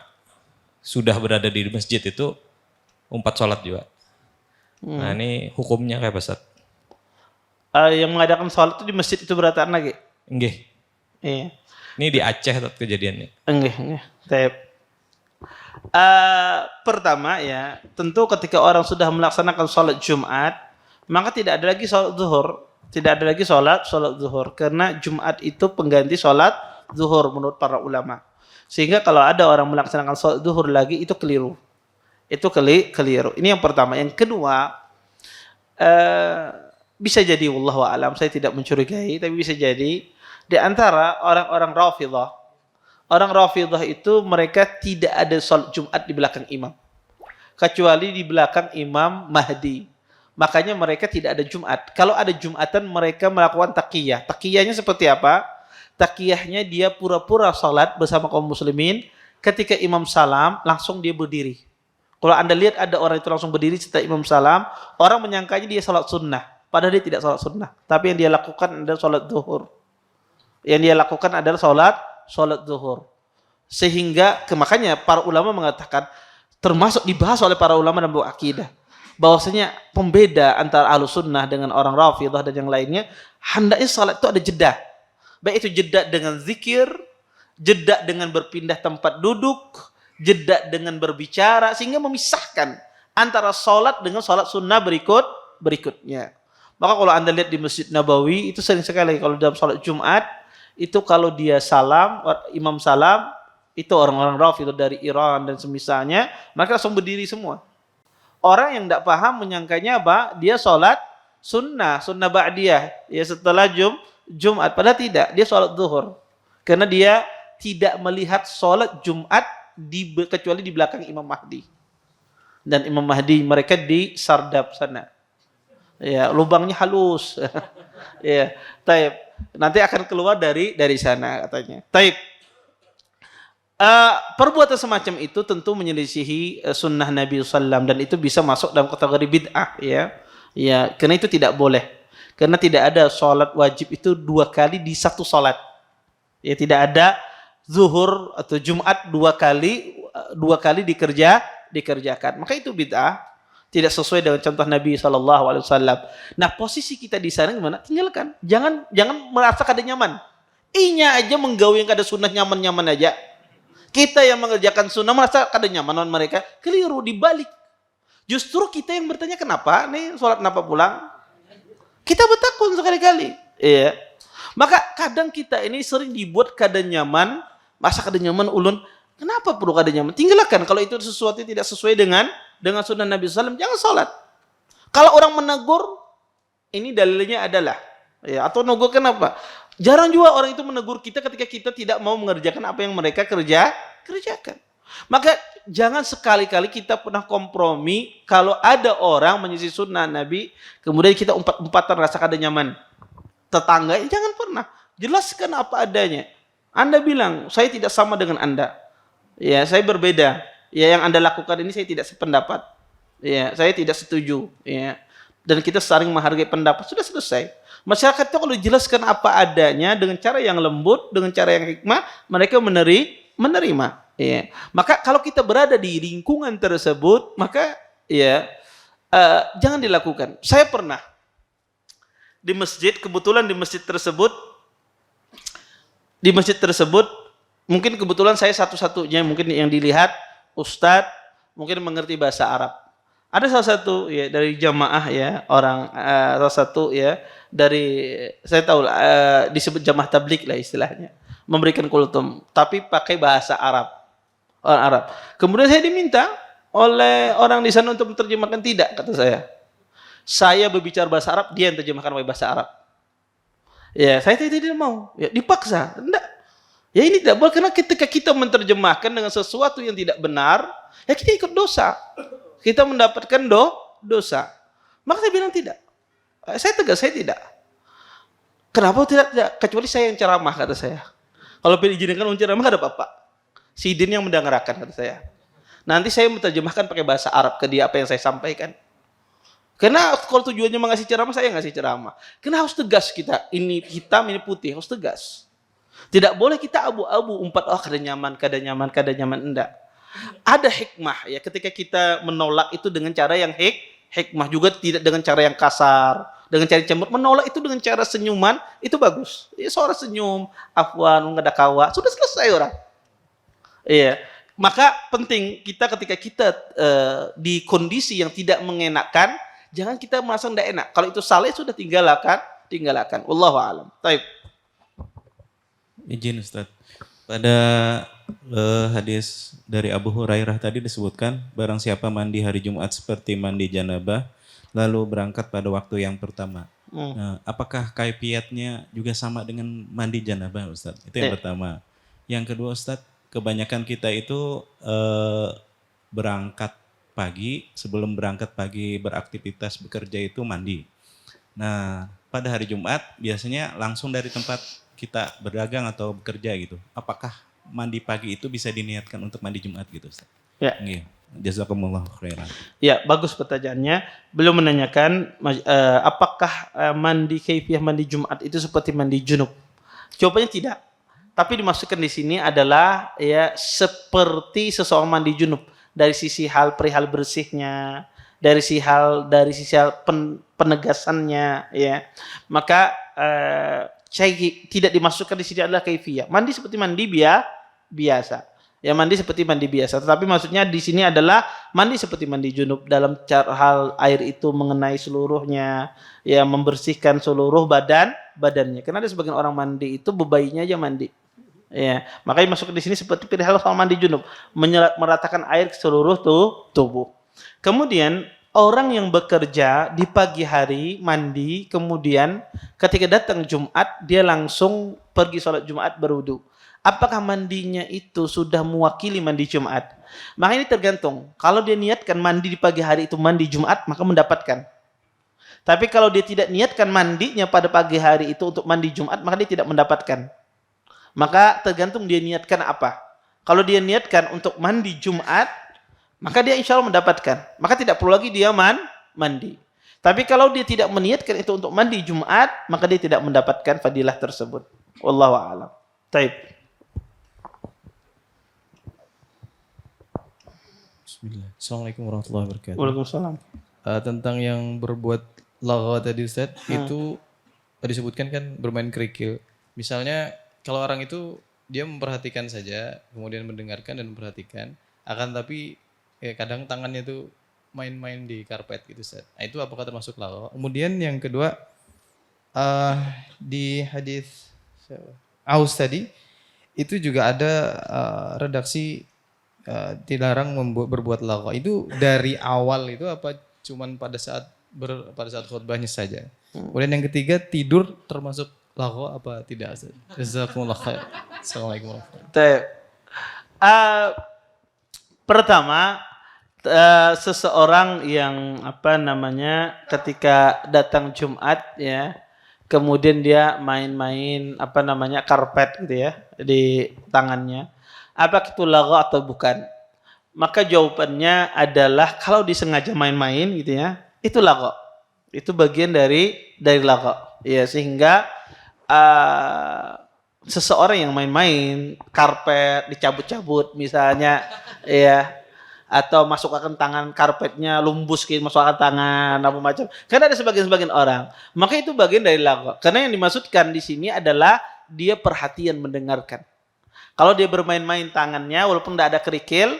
sudah berada di masjid itu, umpat sholat juga. Nah ini hukumnya kayak apa Ustaz? Yang mengadakan sholat itu di masjid itu berataan lagi? Nggih. Iya. Ini di Aceh kejadiannya. Nggih. Taib. Pertama, ya, tentu ketika orang sudah melaksanakan sholat Jumat, maka tidak ada lagi sholat zuhur. Tidak ada lagi sholat zuhur. Karena Jumat itu pengganti sholat zuhur menurut para ulama. Sehingga kalau ada orang melaksanakan sholat zuhur lagi, itu keliru. Itu keliru. Ini yang pertama. Yang kedua, bisa jadi wallahu a'lam, saya tidak mencurigai, tapi bisa jadi di antara orang-orang Rafidhah. Orang Rafidhah itu mereka tidak ada sholat Jumat di belakang imam, kecuali di belakang Imam Mahdi. Makanya mereka tidak ada Jumat. Kalau ada Jumatan, mereka melakukan taqiyah. Taqiyahnya seperti apa? Taqiyahnya dia pura-pura sholat bersama kaum muslimin. Ketika imam salam, langsung dia berdiri. Kalau Anda lihat ada orang itu langsung berdiri setelah imam salam, orang menyangkanya dia sholat sunnah. Padahal dia tidak sholat sunnah. Tapi yang dia lakukan adalah sholat zuhur. Yang dia lakukan adalah sholat zuhur. Sehingga makanya para ulama mengatakan, termasuk dibahas oleh para ulama dalam akidah, bahwasanya pembeda antara ahlus sunnah dengan orang Rafidhah dan yang lainnya, hendaknya sholat itu ada jeda. Baik itu jeda dengan zikir, jeda dengan berpindah tempat duduk, jeda dengan berbicara, sehingga memisahkan antara sholat dengan sholat sunnah berikutnya. Maka kalau Anda lihat di Masjid Nabawi, itu sering sekali kalau dalam sholat Jumat, itu kalau dia salam, imam salam, itu orang-orang Rafidhah dari Iran dan semisalnya, mereka langsung berdiri semua. Orang yang tidak paham menyangkanya apa? Dia sholat sunnah ba'diyah, ya setelah Jumat. Padahal tidak, dia sholat zuhur. Karena dia tidak melihat sholat Jumat kecuali di belakang Imam Mahdi. Dan Imam Mahdi mereka di Sardab sana. Ya, lubangnya halus. Ya, taib. Nanti akan keluar dari sana katanya. Taib. Perbuatan semacam itu tentu menyelisihi sunnah Nabi SAW dan itu bisa masuk dalam kategori bid'ah, ya. Ya, karena itu tidak boleh. Karena tidak ada sholat wajib itu 2 kali di satu sholat. Ya, tidak ada zuhur atau Jumat 2 kali dikerjakan. Maka itu bid'ah, tidak sesuai dengan contoh Nabi SAW. Nah, posisi kita di sana gimana? Tinggalkan. Jangan merasa kada nyaman. Inya aja menggawe yang kada sunnah nyaman-nyaman aja. Kita yang mengerjakan sunnah merasa kada nyaman mereka, keliru dibalik. Justru kita yang bertanya kenapa nih sholat kenapa pulang? Kita bertakun sekali-kali. Iya. Maka kadang kita ini sering dibuat kada nyaman, masa kada nyaman ulun. Kenapa perlu kada nyaman? Tinggalkan kalau itu sesuatu yang tidak sesuai dengan sunnah Nabi SAW, jangan sholat. Kalau orang menegur, ini dalilnya adalah, ya, atau negur kenapa? Jarang juga orang itu menegur kita ketika kita tidak mau mengerjakan apa yang mereka kerjakan. Maka jangan sekali-kali kita pernah kompromi kalau ada orang menyisi sunnah Nabi, kemudian kita umpat-umpatan rasa kada nyaman. Tetangga, jangan pernah. Jelaskan apa adanya. Anda bilang, saya tidak sama dengan Anda. Ya, saya berbeda. Ya, yang Anda lakukan ini saya tidak sependapat. Ya, saya tidak setuju. Ya. Dan kita saling menghargai pendapat. Sudah selesai. Masyarakat itu kalau jelaskan apa adanya dengan cara yang lembut, dengan cara yang hikmah, mereka menerima. Ya. Maka kalau kita berada di lingkungan tersebut, maka ya jangan dilakukan. Saya pernah di masjid, kebetulan di masjid tersebut mungkin kebetulan saya satu-satunya mungkin yang dilihat ustadz mungkin mengerti bahasa Arab. Ada salah satu ya dari jamaah ya orang salah satu ya dari saya tahu disebut jamaah tablik lah istilahnya, memberikan kultum tapi pakai bahasa Arab. Orang Arab. Kemudian saya diminta oleh orang di sana untuk menerjemahkan, tidak, kata saya. Saya berbicara bahasa Arab, dia yang terjemahkan pakai bahasa Arab. Ya, saya tidak mau. Ya, dipaksa. Enggak. Ya ini tidak boleh, karena ketika kita menerjemahkan dengan sesuatu yang tidak benar, ya kita ikut dosa. Kita mendapatkan dosa. Maka saya bilang tidak. Saya tegas, saya tidak. Kenapa tidak? Kecuali saya yang ceramah, kata saya. Kalau diizinkan untuk ceramah, ada apa-apa. Sidin yang mendengarkan, kata saya. Nanti saya menerjemahkan pakai bahasa Arab ke dia apa yang saya sampaikan. Karena kalau tujuannya mengasih ceramah, saya ngasih ceramah. Karena harus tegas kita. Ini hitam, ini putih. Harus tegas. Tidak boleh kita abu-abu, umpat, oh kada nyaman, enggak. Ada hikmah ya ketika kita menolak itu dengan cara yang hikmah, juga tidak dengan cara yang kasar, dengan cara cembur. Menolak itu dengan cara senyuman, itu bagus. Ya, seorang senyum, afwan, enggak ada kawa, sudah selesai orang. Iya, maka penting kita ketika kita di kondisi yang tidak mengenakan, jangan kita merasa tidak enak. Kalau itu salah sudah tinggalkan. Wallahu a'lam. Baik. Izin Ustaz. Pada hadis dari Abu Hurairah tadi disebutkan, barang siapa mandi hari Jumat seperti mandi janabah, lalu berangkat pada waktu yang pertama. Nah, apakah kaifiatnya juga sama dengan mandi janabah, Ustaz? Itu yang pertama. Yang kedua, Ustaz, kebanyakan kita itu berangkat pagi, sebelum berangkat pagi beraktivitas bekerja itu mandi. Nah, pada hari Jumat biasanya langsung dari tempat kita berdagang atau bekerja gitu. Apakah mandi pagi itu bisa diniatkan untuk mandi Jumat gitu, Ustaz? Ya. Jazakumullah khairan. Ya, bagus pertanyaannya. Belum menanyakan apakah mandi kaifiah mandi Jumat itu seperti mandi junub. Jawabannya tidak. Tapi dimaksudkan di sini adalah ya seperti seseorang mandi junub dari sisi hal perihal bersihnya, dari sisi hal penegasannya ya. Maka tidak dimasukkan di sini adalah kaifiyah. Mandi seperti mandi biasa. Ya mandi seperti mandi biasa. Tetapi maksudnya di sini adalah mandi seperti mandi junub dalam hal air itu mengenai seluruhnya, ya membersihkan seluruh badannya. Karena ada sebagian orang mandi itu bebayinya aja mandi. Ya, makanya masuk di sini seperti perihal soal mandi junub, meratakan air ke seluruh tubuh. Kemudian orang yang bekerja di pagi hari mandi, kemudian ketika datang Jumat dia langsung pergi sholat Jumat berwudu. Apakah mandinya itu sudah mewakili mandi Jumat? Maka ini tergantung. Kalau dia niatkan mandi di pagi hari itu mandi Jumat, maka mendapatkan. Tapi kalau dia tidak niatkan mandinya pada pagi hari itu untuk mandi Jumat, maka dia tidak mendapatkan. Maka tergantung dia niatkan apa. Kalau dia niatkan untuk mandi Jumat, maka dia insya Allah mendapatkan. Maka tidak perlu lagi dia mandi. Tapi kalau dia tidak meniatkan itu untuk mandi Jumat, maka dia tidak mendapatkan fadilah tersebut. Wallahu a'lam. Taib. Bismillah. Assalamualaikum warahmatullahi wabarakatuh. Waalaikumsalam. Tentang yang berbuat lagha tadi Ustaz, itu disebutkan kan bermain kerikil. Misalnya kalau orang itu dia memperhatikan saja, kemudian mendengarkan dan memperhatikan, akan tapi kadang tangannya tuh main-main di karpet gitu Ustaz. Nah, itu apakah termasuk lagho? Kemudian yang kedua, di hadis Aus tadi itu juga ada redaksi dilarang berbuat lagho. Itu dari awal itu apa cuman pada saat khutbahnya saja? Kemudian yang ketiga, tidur termasuk lagho apa tidak Ustaz? Jazakumullah khair. Assalamualaikum warahmatullahi wabarakatuh. Pertama, seseorang yang ketika datang Jumat ya, kemudian dia main-main karpet gitu ya di tangannya, apakah itu lagho atau bukan? Maka jawabannya adalah kalau disengaja main-main gitu ya, itu lagho. Itu bagian dari lagho. Ya, sehingga seseorang yang main-main karpet dicabut-cabut misalnya ya, atau masukkan tangan karpetnya lumbus gitu, masukkan tangan apa macam. Karena ada sebagian orang, maka itu bagian dari lagho. Karena yang dimaksudkan di sini adalah dia perhatian mendengarkan. Kalau dia bermain-main tangannya walaupun tidak ada kerikil,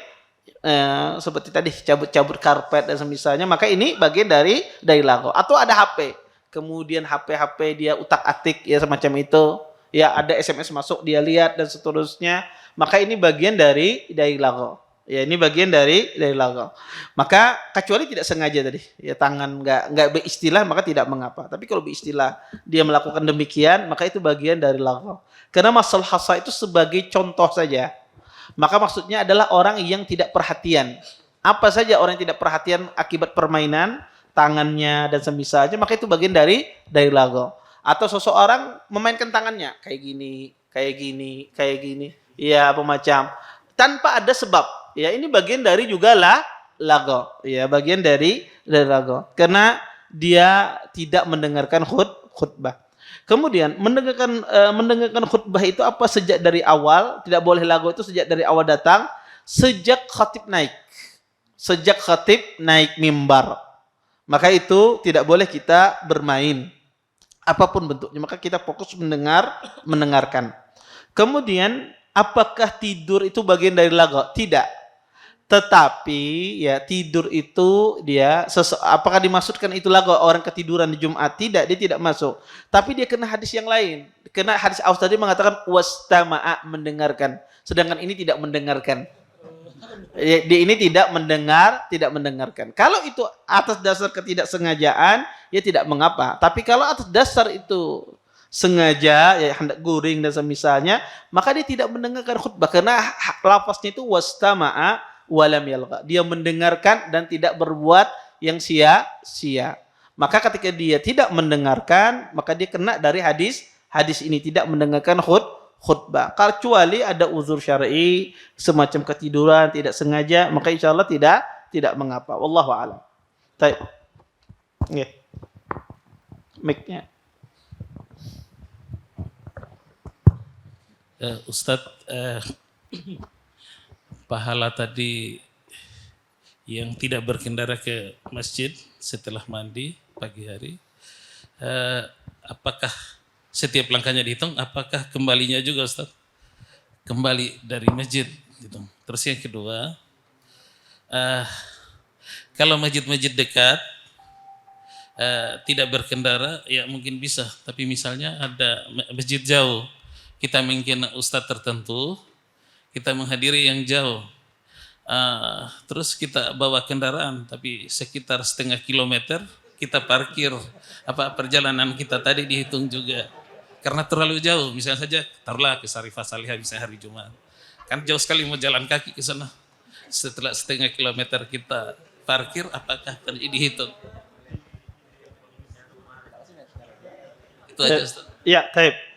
seperti tadi cabut-cabut karpet dan semisalnya, maka ini bagian dari lagho. Atau ada HP, kemudian HP dia utak-atik ya semacam itu, ya ada SMS masuk dia lihat dan seterusnya, maka ini bagian dari lagho. Ya, ini bagian dari lagho. Maka kecuali tidak sengaja tadi, ya tangan enggak beristilah maka tidak mengapa. Tapi kalau beristilah dia melakukan demikian, maka itu bagian dari lagho. Karena masal hasa itu sebagai contoh saja. Maka maksudnya adalah orang yang tidak perhatian. Apa saja orang yang tidak perhatian akibat permainan tangannya dan semisalnya, maka itu bagian dari lagho. Atau seseorang memainkan tangannya kayak gini, ya apa macam tanpa ada sebab. Ya, ini bagian dari juga lagho. Ya, bagian dari lagho. Karena dia tidak mendengarkan khutbah. Kemudian mendengarkan khutbah itu apa sejak dari awal, tidak boleh lagho itu sejak dari awal datang, sejak khatib naik. Sejak khatib naik mimbar. Maka itu tidak boleh kita bermain. Apapun bentuknya, maka kita fokus mendengarkan. Kemudian apakah tidur itu bagian dari lagho? Tidak. Tetapi ya tidur itu dia apakah dimaksudkan itu lagho orang ketiduran di Jumat? Tidak, dia tidak masuk. Tapi dia kena hadis yang lain. Kena hadis Aus tadi mengatakan wastama'a, mendengarkan. Sedangkan ini tidak mendengarkan. Ya, dia ini tidak mendengarkan. Kalau itu atas dasar ketidaksengajaan, ya tidak mengapa. Tapi kalau atas dasar itu sengaja ya hendak guring dan semisalnya, maka dia tidak mendengarkan khutbah karena lafaznya itu wastama'a walam yalgha. Dia mendengarkan dan tidak berbuat yang sia-sia. Maka ketika dia tidak mendengarkan, maka dia kena dari hadis ini, tidak mendengarkan khutbah. Kecuali ada uzur syar'i semacam ketiduran, tidak sengaja, maka insyaallah tidak mengapa. Wallahu a'lam. Baik. Nggih. Mic-nya. Ustadz, pahala tadi yang tidak berkendara ke masjid setelah mandi pagi hari, apakah setiap langkahnya dihitung? Apakah kembalinya juga Ustaz? Kembali dari masjid gitu. Terus yang kedua, kalau masjid-masjid dekat tidak berkendara ya mungkin bisa, tapi misalnya ada masjid jauh, kita mungkin ustadz tertentu, kita menghadiri yang jauh, terus kita bawa kendaraan tapi sekitar setengah kilometer kita parkir, apa perjalanan kita tadi dihitung juga karena terlalu jauh. Misalnya saja taruhlah ke Sarifah Salihah misalnya hari Jumat, kan jauh sekali mau jalan kaki ke sana, setelah setengah kilometer kita parkir, apakah dihitung? Itu aja Ustaz. Ya, baik.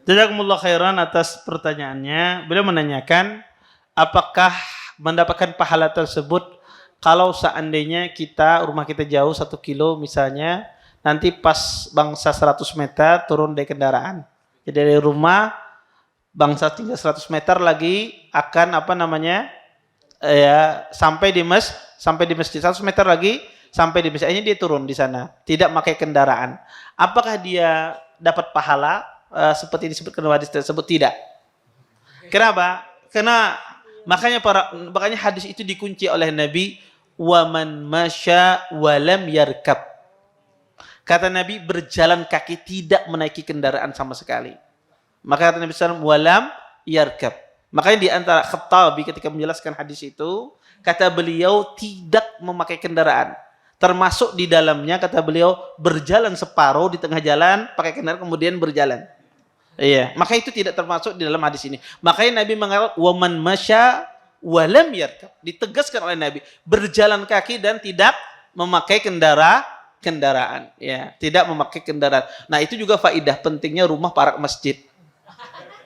Jazakumullah khairan atas pertanyaannya. Beliau menanyakan apakah mendapatkan pahala tersebut kalau seandainya rumah kita jauh 1 kilo misalnya, nanti pas bangsa 100 meter turun dari kendaraan. Jadi dari rumah bangsa tinggal 100 meter lagi akan sampai di masjid 100 meter lagi sampai di masjid. Ini dia turun di sana, tidak pakai kendaraan. Apakah dia dapat pahala seperti disebutkan hadis tersebut? Tidak. Kenapa? Karena makanya hadis itu dikunci oleh Nabi, waman masya walam yarkab. Kata Nabi, berjalan kaki tidak menaiki kendaraan sama sekali. Maka kata Nabi SAW, walam yarkab. Makanya di antara Khattabi ketika menjelaskan hadis itu, kata beliau tidak memakai kendaraan. Termasuk di dalamnya kata beliau berjalan separuh di tengah jalan, pakai kendaraan kemudian berjalan. Iya, maka itu tidak termasuk di dalam hadis ini. Makanya Nabi mengatakan waman masya walam yarkab. Ditegaskan oleh Nabi, berjalan kaki dan tidak memakai kendaraan, ya, tidak memakai kendaraan. Nah, itu juga faidah pentingnya rumah parak masjid.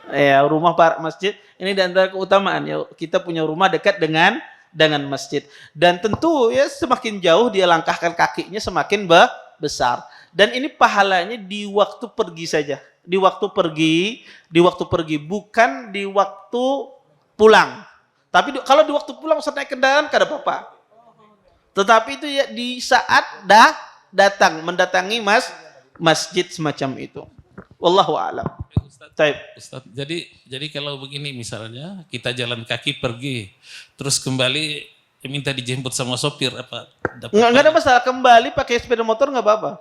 Ya, rumah parak masjid ini di antara keutamaan ya, kita punya rumah dekat dengan masjid. Dan tentu ya semakin jauh dia langkahkan kakinya semakin besar. Dan ini pahalanya di waktu pergi saja. Di waktu pergi bukan di waktu pulang. Tapi kalau di waktu pulang usah naik kendaraan kada apa-apa. Tetapi itu ya di saat mendatangi masjid semacam itu. Wallahu a'lam. Ustaz, jadi kalau begini misalnya kita jalan kaki pergi, terus kembali minta dijemput sama sopir apa? Nggak ada masalah, kembali pakai sepeda motor nggak apa-apa.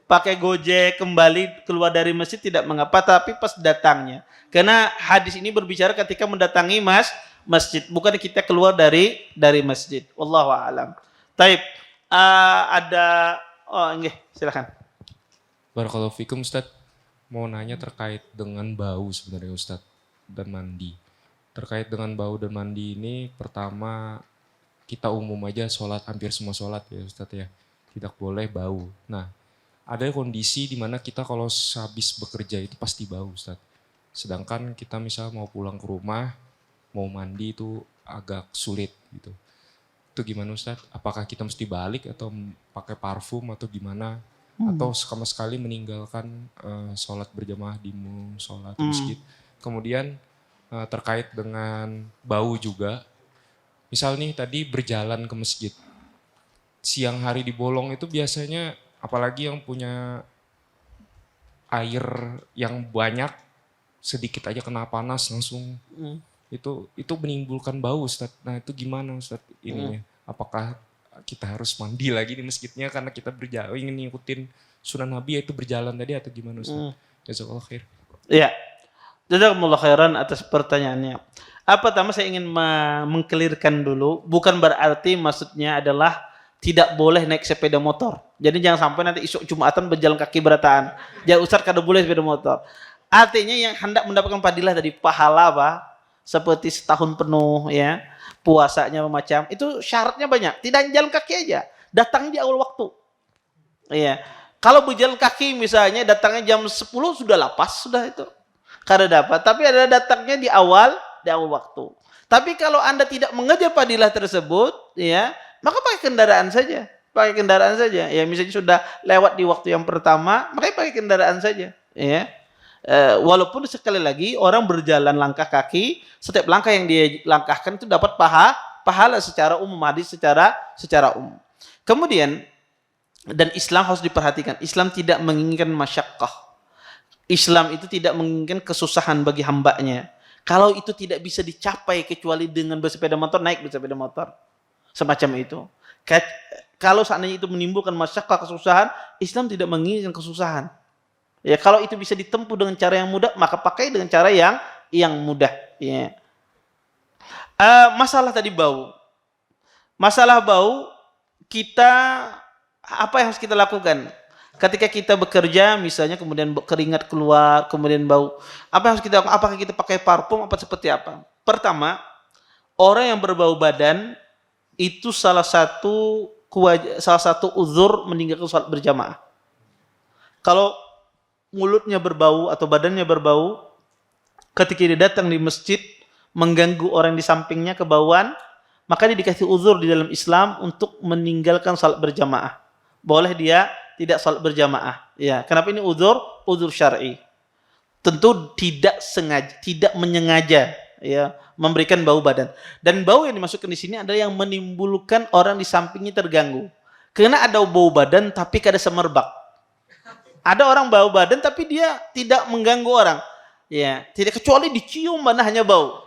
Pakai Gojek kembali keluar dari masjid tidak mengapa, tapi pas datangnya. Karena hadis ini berbicara ketika mendatangi masjid, bukan kita keluar dari masjid. Wallahu a'lam. Taib. Silakan. Barakallahu fikum Ustaz. Mau nanya terkait dengan bau sebenarnya Ustaz dan mandi. Terkait dengan bau dan mandi ini, pertama kita umum aja sholat, hampir semua sholat ya Ustaz ya. Tidak boleh bau. Nah, ada kondisi di mana kita kalau habis bekerja itu pasti bau Ustaz. Sedangkan kita misal mau pulang ke rumah, mau mandi itu agak sulit gitu. Itu gimana Ustaz? Apakah kita mesti balik atau pakai parfum atau gimana? Atau sama sekali meninggalkan sholat berjamaah di musola atau masjid. Kemudian terkait dengan bau juga, misal nih tadi berjalan ke masjid, siang hari di bolong itu biasanya apalagi yang punya air yang banyak, sedikit aja kena panas langsung itu menimbulkan bau Ustaz. Nah itu gimana Ustaz ininya? Apakah kita harus mandi lagi di masjidnya karena kita ingin ngikutin sunnah Nabi yaitu berjalan tadi atau gimana Ustaz? Jazakallah khair. Iya. Jazakumullah khairan atas pertanyaannya. Pertama saya ingin mengkelirkan dulu, bukan berarti maksudnya adalah tidak boleh naik sepeda motor. Jadi jangan sampai nanti isu Jumatan berjalan kaki berataan. Jangan Ustaz kada boleh sepeda motor. Artinya yang hendak mendapatkan fadilah dari pahala seperti setahun penuh ya. Puasanya macam itu syaratnya banyak. Tidak jalan kaki aja, datangnya di awal waktu. Iya. Kalau berjalan kaki misalnya datangnya jam 10 sudah lapas sudah itu. Kada dapat. Tapi ada datangnya di awal waktu. Tapi kalau Anda tidak mengejar fadilah tersebut, ya, maka pakai kendaraan saja. Ya, misalnya sudah lewat di waktu yang pertama, maka pakai kendaraan saja, ya. Walaupun sekali lagi orang berjalan langkah kaki, setiap langkah yang dia langkahkan itu dapat pahala secara umum, hadis secara umum. Kemudian dan Islam harus diperhatikan, Islam tidak menginginkan masyaqqah. Islam itu tidak menginginkan kesusahan bagi hambanya. Kalau itu tidak bisa dicapai kecuali dengan bersepeda motor, naik bersepeda motor. Semacam itu. Kalau seandainya itu menimbulkan masyaqqah, kesusahan, Islam tidak menginginkan kesusahan. Ya, kalau itu bisa ditempuh dengan cara yang mudah, maka pakai dengan cara yang mudah. Ya. Masalah tadi bau. Masalah bau, apa yang harus kita lakukan? Ketika kita bekerja, misalnya kemudian keringat keluar, kemudian bau. Apa yang harus kita lakukan? Apakah kita pakai parfum, apa seperti apa? Pertama, orang yang berbau badan, itu salah satu uzur meninggalkan sholat berjamaah. Kalau mulutnya berbau atau badannya berbau, ketika dia datang di masjid mengganggu orang di sampingnya kebauan, maka dia dikasih uzur di dalam Islam untuk meninggalkan salat berjamaah. Boleh dia tidak salat berjamaah. Ya, kenapa ini uzur syar'i? Tentu tidak sengaja, tidak menyengaja, ya, memberikan bau badan. Dan bau yang dimasukkan di sini adalah yang menimbulkan orang di sampingnya terganggu. Karena ada bau badan tapi kada semerbak. Ada orang bau badan tapi dia tidak mengganggu orang. Ya, tidak kecuali dicium mana hanya bau.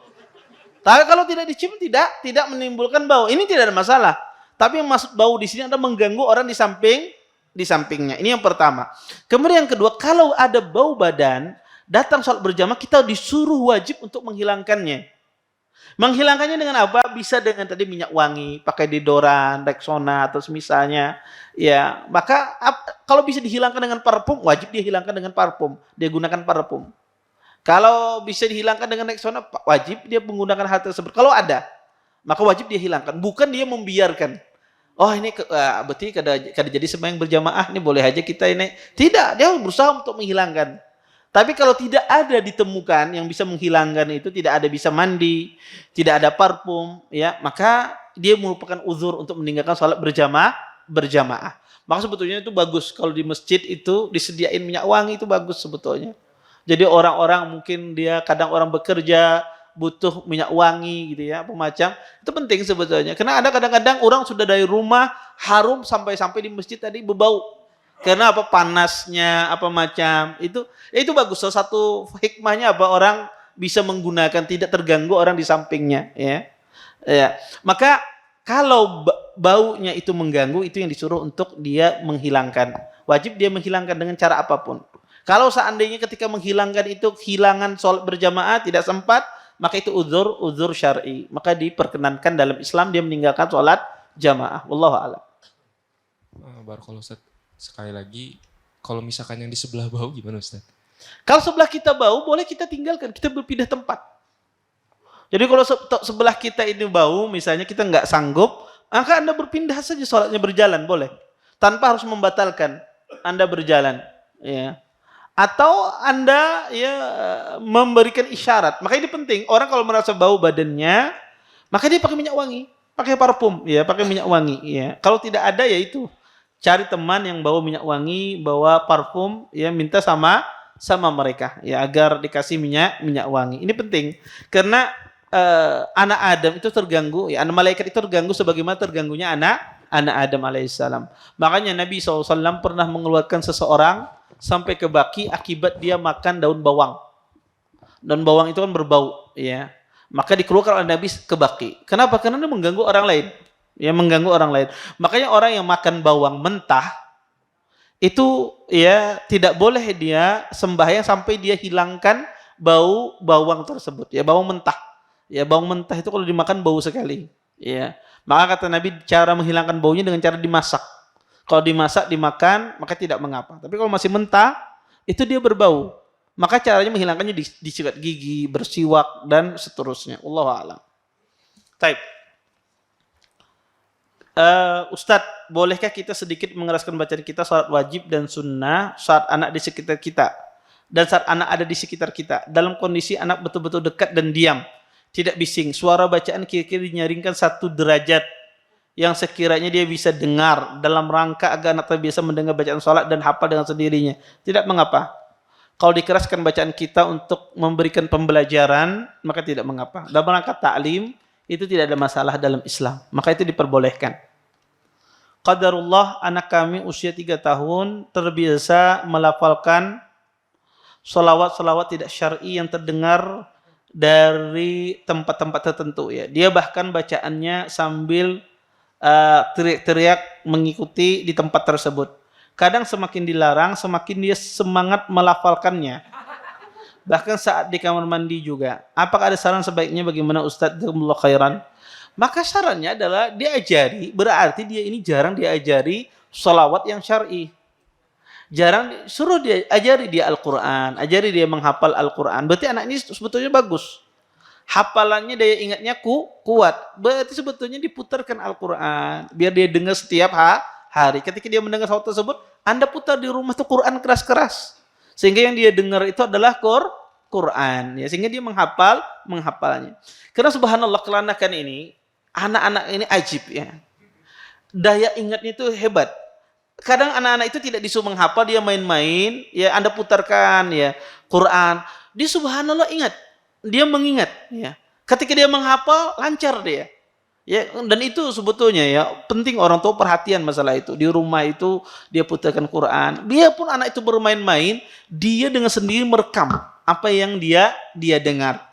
Tapi kalau tidak dicium tidak menimbulkan bau. Ini tidak ada masalah. Tapi yang maksud bau di sini adalah mengganggu orang di sampingnya. Ini yang pertama. Kemudian yang kedua, kalau ada bau badan, datang sholat berjamaah kita disuruh wajib untuk menghilangkannya. Menghilangkannya dengan apa? Bisa dengan tadi minyak wangi, pakai deodoran, Rexona atau semisalnya. Ya, maka kalau bisa dihilangkan dengan parfum, wajib dia hilangkan dengan parfum. Dia gunakan parfum. Kalau bisa dihilangkan dengan Rexona, wajib dia menggunakan hal tersebut. Kalau ada, maka wajib dia hilangkan. Bukan dia membiarkan. Oh ini berarti kada jadi sembahyang berjamaah, ini boleh aja kita ini. Tidak, dia berusaha untuk menghilangkan. Tapi kalau tidak ada ditemukan yang bisa menghilangkan itu, tidak ada bisa mandi, tidak ada parfum, ya maka dia merupakan uzur untuk meninggalkan sholat berjamaah. Maka sebetulnya itu bagus kalau di masjid itu disediain minyak wangi, itu bagus sebetulnya. Jadi orang-orang mungkin dia kadang orang bekerja butuh minyak wangi gitu ya, apa macam. Itu penting sebetulnya. Karena ada kadang-kadang orang sudah dari rumah harum sampai di masjid tadi berbau. Karena apa panasnya apa macam. Itu bagus. Salah satu hikmahnya apa orang bisa menggunakan tidak terganggu orang di sampingnya ya. Ya. Maka kalau baunya itu mengganggu, itu yang disuruh untuk dia menghilangkan. Wajib dia menghilangkan dengan cara apapun. Kalau seandainya ketika menghilangkan itu hilangan sholat berjamaah tidak sempat, maka itu uzur syar'i. Maka diperkenankan dalam Islam dia meninggalkan sholat jamaah. Wallahu a'lam. Barakallahu Ustaz. Sekali lagi, kalau misalkan yang di sebelah bau gimana Ustaz? Kalau sebelah kita bau, boleh kita tinggalkan. Kita berpindah tempat. Jadi kalau sebelah kita ini bau, misalnya kita nggak sanggup, maka Anda berpindah saja sholatnya berjalan, boleh. Tanpa harus membatalkan. Anda berjalan. Ya. Atau Anda ya memberikan isyarat. Maka ini penting. Orang kalau merasa bau badannya, maka dia pakai minyak wangi, pakai parfum, ya, pakai minyak wangi, ya. Kalau tidak ada ya itu. Cari teman yang bawa minyak wangi, bawa parfum, ya minta sama mereka, ya agar dikasih minyak wangi. Ini penting. Karena anak Adam itu terganggu, ya anak malaikat itu terganggu sebagaimana terganggunya anak Adam alaihissalam. Makanya Nabi SAW pernah mengeluarkan seseorang sampai ke baki akibat dia makan daun bawang. Daun bawang itu kan berbau, ya. Maka dikeluarkan oleh Nabi ke baki. Kenapa? Karena dia mengganggu orang lain. Ya, mengganggu orang lain. Makanya orang yang makan bawang mentah itu ya tidak boleh dia sembahyang sampai dia hilangkan bau bawang tersebut. Ya, bawang mentah. Ya, bawang mentah itu kalau dimakan bau sekali. Ya. Maka kata Nabi cara menghilangkan baunya dengan cara dimasak. Kalau dimasak, dimakan, maka tidak mengapa. Tapi kalau masih mentah, itu dia berbau. Maka caranya menghilangkannya disikat gigi, bersiwak, dan seterusnya. Allahu a'lam. Baik. Ustadz, bolehkah kita sedikit mengeraskan bacaan kita saat wajib dan sunnah saat anak di sekitar kita? Dan saat anak ada di sekitar kita. Dalam kondisi anak betul-betul dekat dan diam. Tidak bising. Suara bacaan kira-kira dinyaringkan 1 derajat. Yang sekiranya dia bisa dengar dalam rangka agar anak terbiasa mendengar bacaan sholat dan hafal dengan sendirinya. Tidak mengapa. Kalau dikeraskan bacaan kita untuk memberikan pembelajaran, maka tidak mengapa. Dalam rangka ta'lim, itu tidak ada masalah dalam Islam. Maka itu diperbolehkan. Qadarullah, anak kami usia 3 tahun terbiasa melafalkan sholawat-sholawat tidak syar'i yang terdengar dari tempat-tempat tertentu. Ya. Dia bahkan bacaannya sambil teriak-teriak mengikuti di tempat tersebut. Kadang semakin dilarang, semakin dia semangat melafalkannya. Bahkan saat di kamar mandi juga. Apakah ada saran sebaiknya bagaimana Ustadz? Jazakumullah khairan. Maka sarannya adalah diajari, berarti dia ini jarang diajari sholawat yang syar'i. Jarang suruh dia ajari dia Al-Quran, ajari dia menghafal Al-Quran. Berarti anak ini sebetulnya bagus. Hafalannya daya ingatnya kuat. Berarti sebetulnya diputarkan Al-Quran. Biar dia dengar setiap hari. Ketika dia mendengar hal tersebut, Anda putar di rumah itu Quran keras-keras. Sehingga yang dia dengar itu adalah Quran. Ya, sehingga dia menghafalnya. Karena subhanallah kelanakan ini, anak-anak ini ajib ya. Daya ingatnya itu hebat. Kadang anak-anak itu tidak disuruh menghafal, dia main-main. Ya, Anda putarkan ya Quran. Dia subhanallah ingat. Dia mengingat ya. Ketika dia menghafal lancar dia. Ya, dan itu sebetulnya ya penting orang tua perhatian masalah itu. Di rumah itu dia putarkan Quran. Biarpun anak itu bermain-main, dia dengan sendiri merekam. apa yang dia dengar.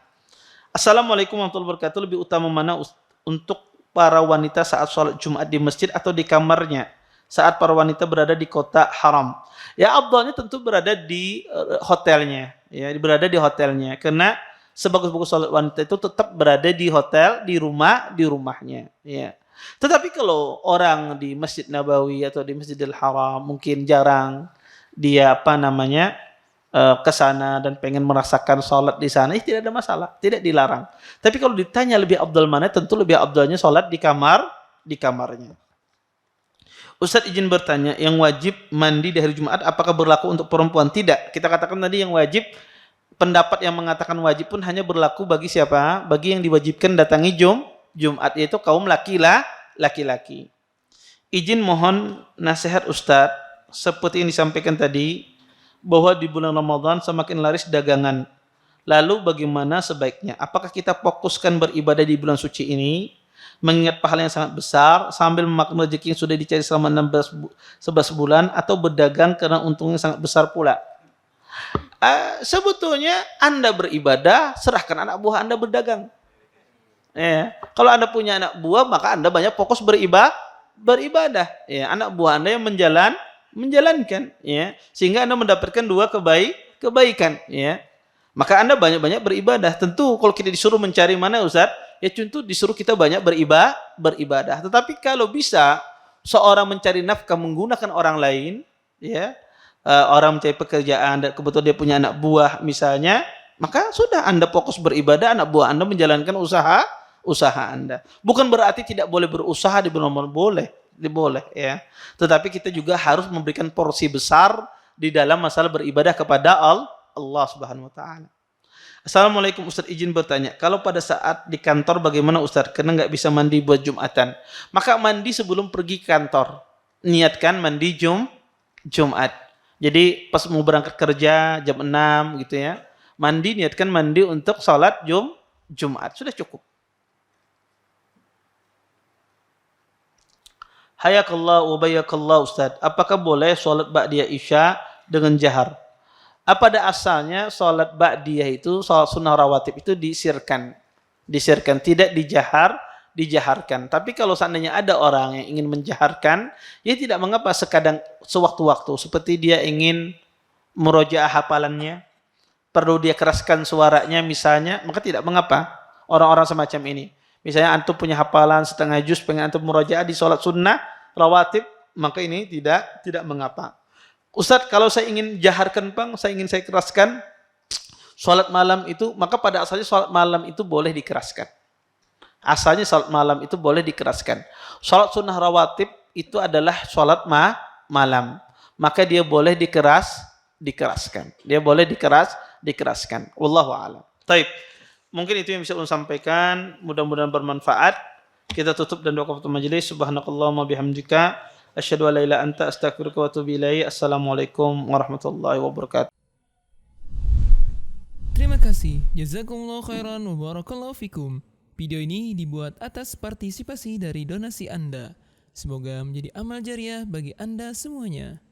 Assalamualaikum warahmatullahi wabarakatuh. Lebih utama mana untuk para wanita saat sholat Jumat di masjid atau di kamarnya saat para wanita berada di kota haram? Ya, afdalnya tentu berada di hotelnya, ya, berada di hotelnya, karena sebagus-bagus sholat wanita itu tetap berada di hotel, di rumahnya, ya. Tetapi kalau orang di Masjid Nabawi atau di Masjidil Haram mungkin jarang dia ke sana dan pengen merasakan sholat di sana, tidak ada masalah, tidak dilarang. Tapi kalau ditanya lebih afdal mana, tentu lebih afdalnya sholat di kamarnya. Ustadz izin bertanya, yang wajib mandi di hari Jumat apakah berlaku untuk perempuan? Tidak. Kita katakan tadi yang wajib, pendapat yang mengatakan wajib pun hanya berlaku bagi siapa? Bagi yang diwajibkan datangi Jumat, yaitu kaum laki-laki. Izin mohon nasihat Ustadz, seperti yang disampaikan tadi, bahwa di bulan Ramadan semakin laris dagangan. Lalu bagaimana sebaiknya? Apakah kita fokuskan beribadah di bulan suci ini, mengingat pahala yang sangat besar, sambil memakan rezeki yang sudah dicari selama 11 bulan, atau berdagang karena untungnya sangat besar pula? Sebetulnya Anda beribadah, serahkan anak buah Anda berdagang. Kalau Anda punya anak buah, maka Anda banyak fokus beribadah. Anak buah Anda yang menjalankan, ya, sehingga Anda mendapatkan dua kebaikan, ya. Maka Anda banyak-banyak beribadah. Tentu kalau kita disuruh mencari mana Ustaz, ya tentu disuruh kita banyak beribadah. Tetapi kalau bisa seorang mencari nafkah menggunakan orang lain, ya, orang mencari pekerjaan dan kebetulan dia punya anak buah misalnya, maka sudah Anda fokus beribadah, anak buah Anda menjalankan usaha Anda. Bukan berarti tidak boleh berusaha di bulan Ramadan, boleh, ya. Tetapi kita juga harus memberikan porsi besar di dalam masalah beribadah kepada Allah Subhanahu wa taala. Assalamualaikum Ustaz, izin bertanya, kalau pada saat di kantor bagaimana Ustaz? Karena nggak bisa mandi buat Jumatan. Maka mandi sebelum pergi kantor. Niatkan mandi Jumat. Jadi pas mau berangkat kerja jam 6 gitu ya. Niatkan mandi untuk salat Jumat. Sudah cukup. Hayakallah wa bayakallah Ustaz. Apakah boleh sholat ba'diyah isya dengan jahar? Pada asalnya sholat ba'diyah itu, sholat sunnah rawatib itu disirkan, tidak dijaharkan. Tapi kalau seandainya ada orang yang ingin menjaharkan, ya tidak mengapa sekadang sewaktu-waktu. Seperti dia ingin murojaah hafalannya, perlu dia keraskan suaranya misalnya, maka tidak mengapa orang-orang semacam ini. Misalnya antum punya hafalan setengah juz, pengen antum murojaah di sholat sunnah rawatib, maka ini tidak mengapa. Ustadz, kalau saya ingin jaharkan saya keraskan sholat malam itu, maka pada asalnya sholat malam itu boleh dikeraskan. Sholat sunnah rawatib itu adalah sholat malam, maka dia boleh dikeraskan. Wallahu a'lam. Taib. Mungkin itu yang bisa saya sampaikan. Mudah-mudahan bermanfaat. Kita tutup dan doa kafatul majelis. Subhanakallahumma bihamdika asyhadu an la ilaha illa anta astaghfiruka wa atubu ilaik. Assalamualaikum warahmatullahi wabarakatuh. Terima kasih. Jazakumullah khairan wa barakallahu fikum. Video ini dibuat atas partisipasi dari donasi Anda. Semoga menjadi amal jariah bagi Anda semuanya.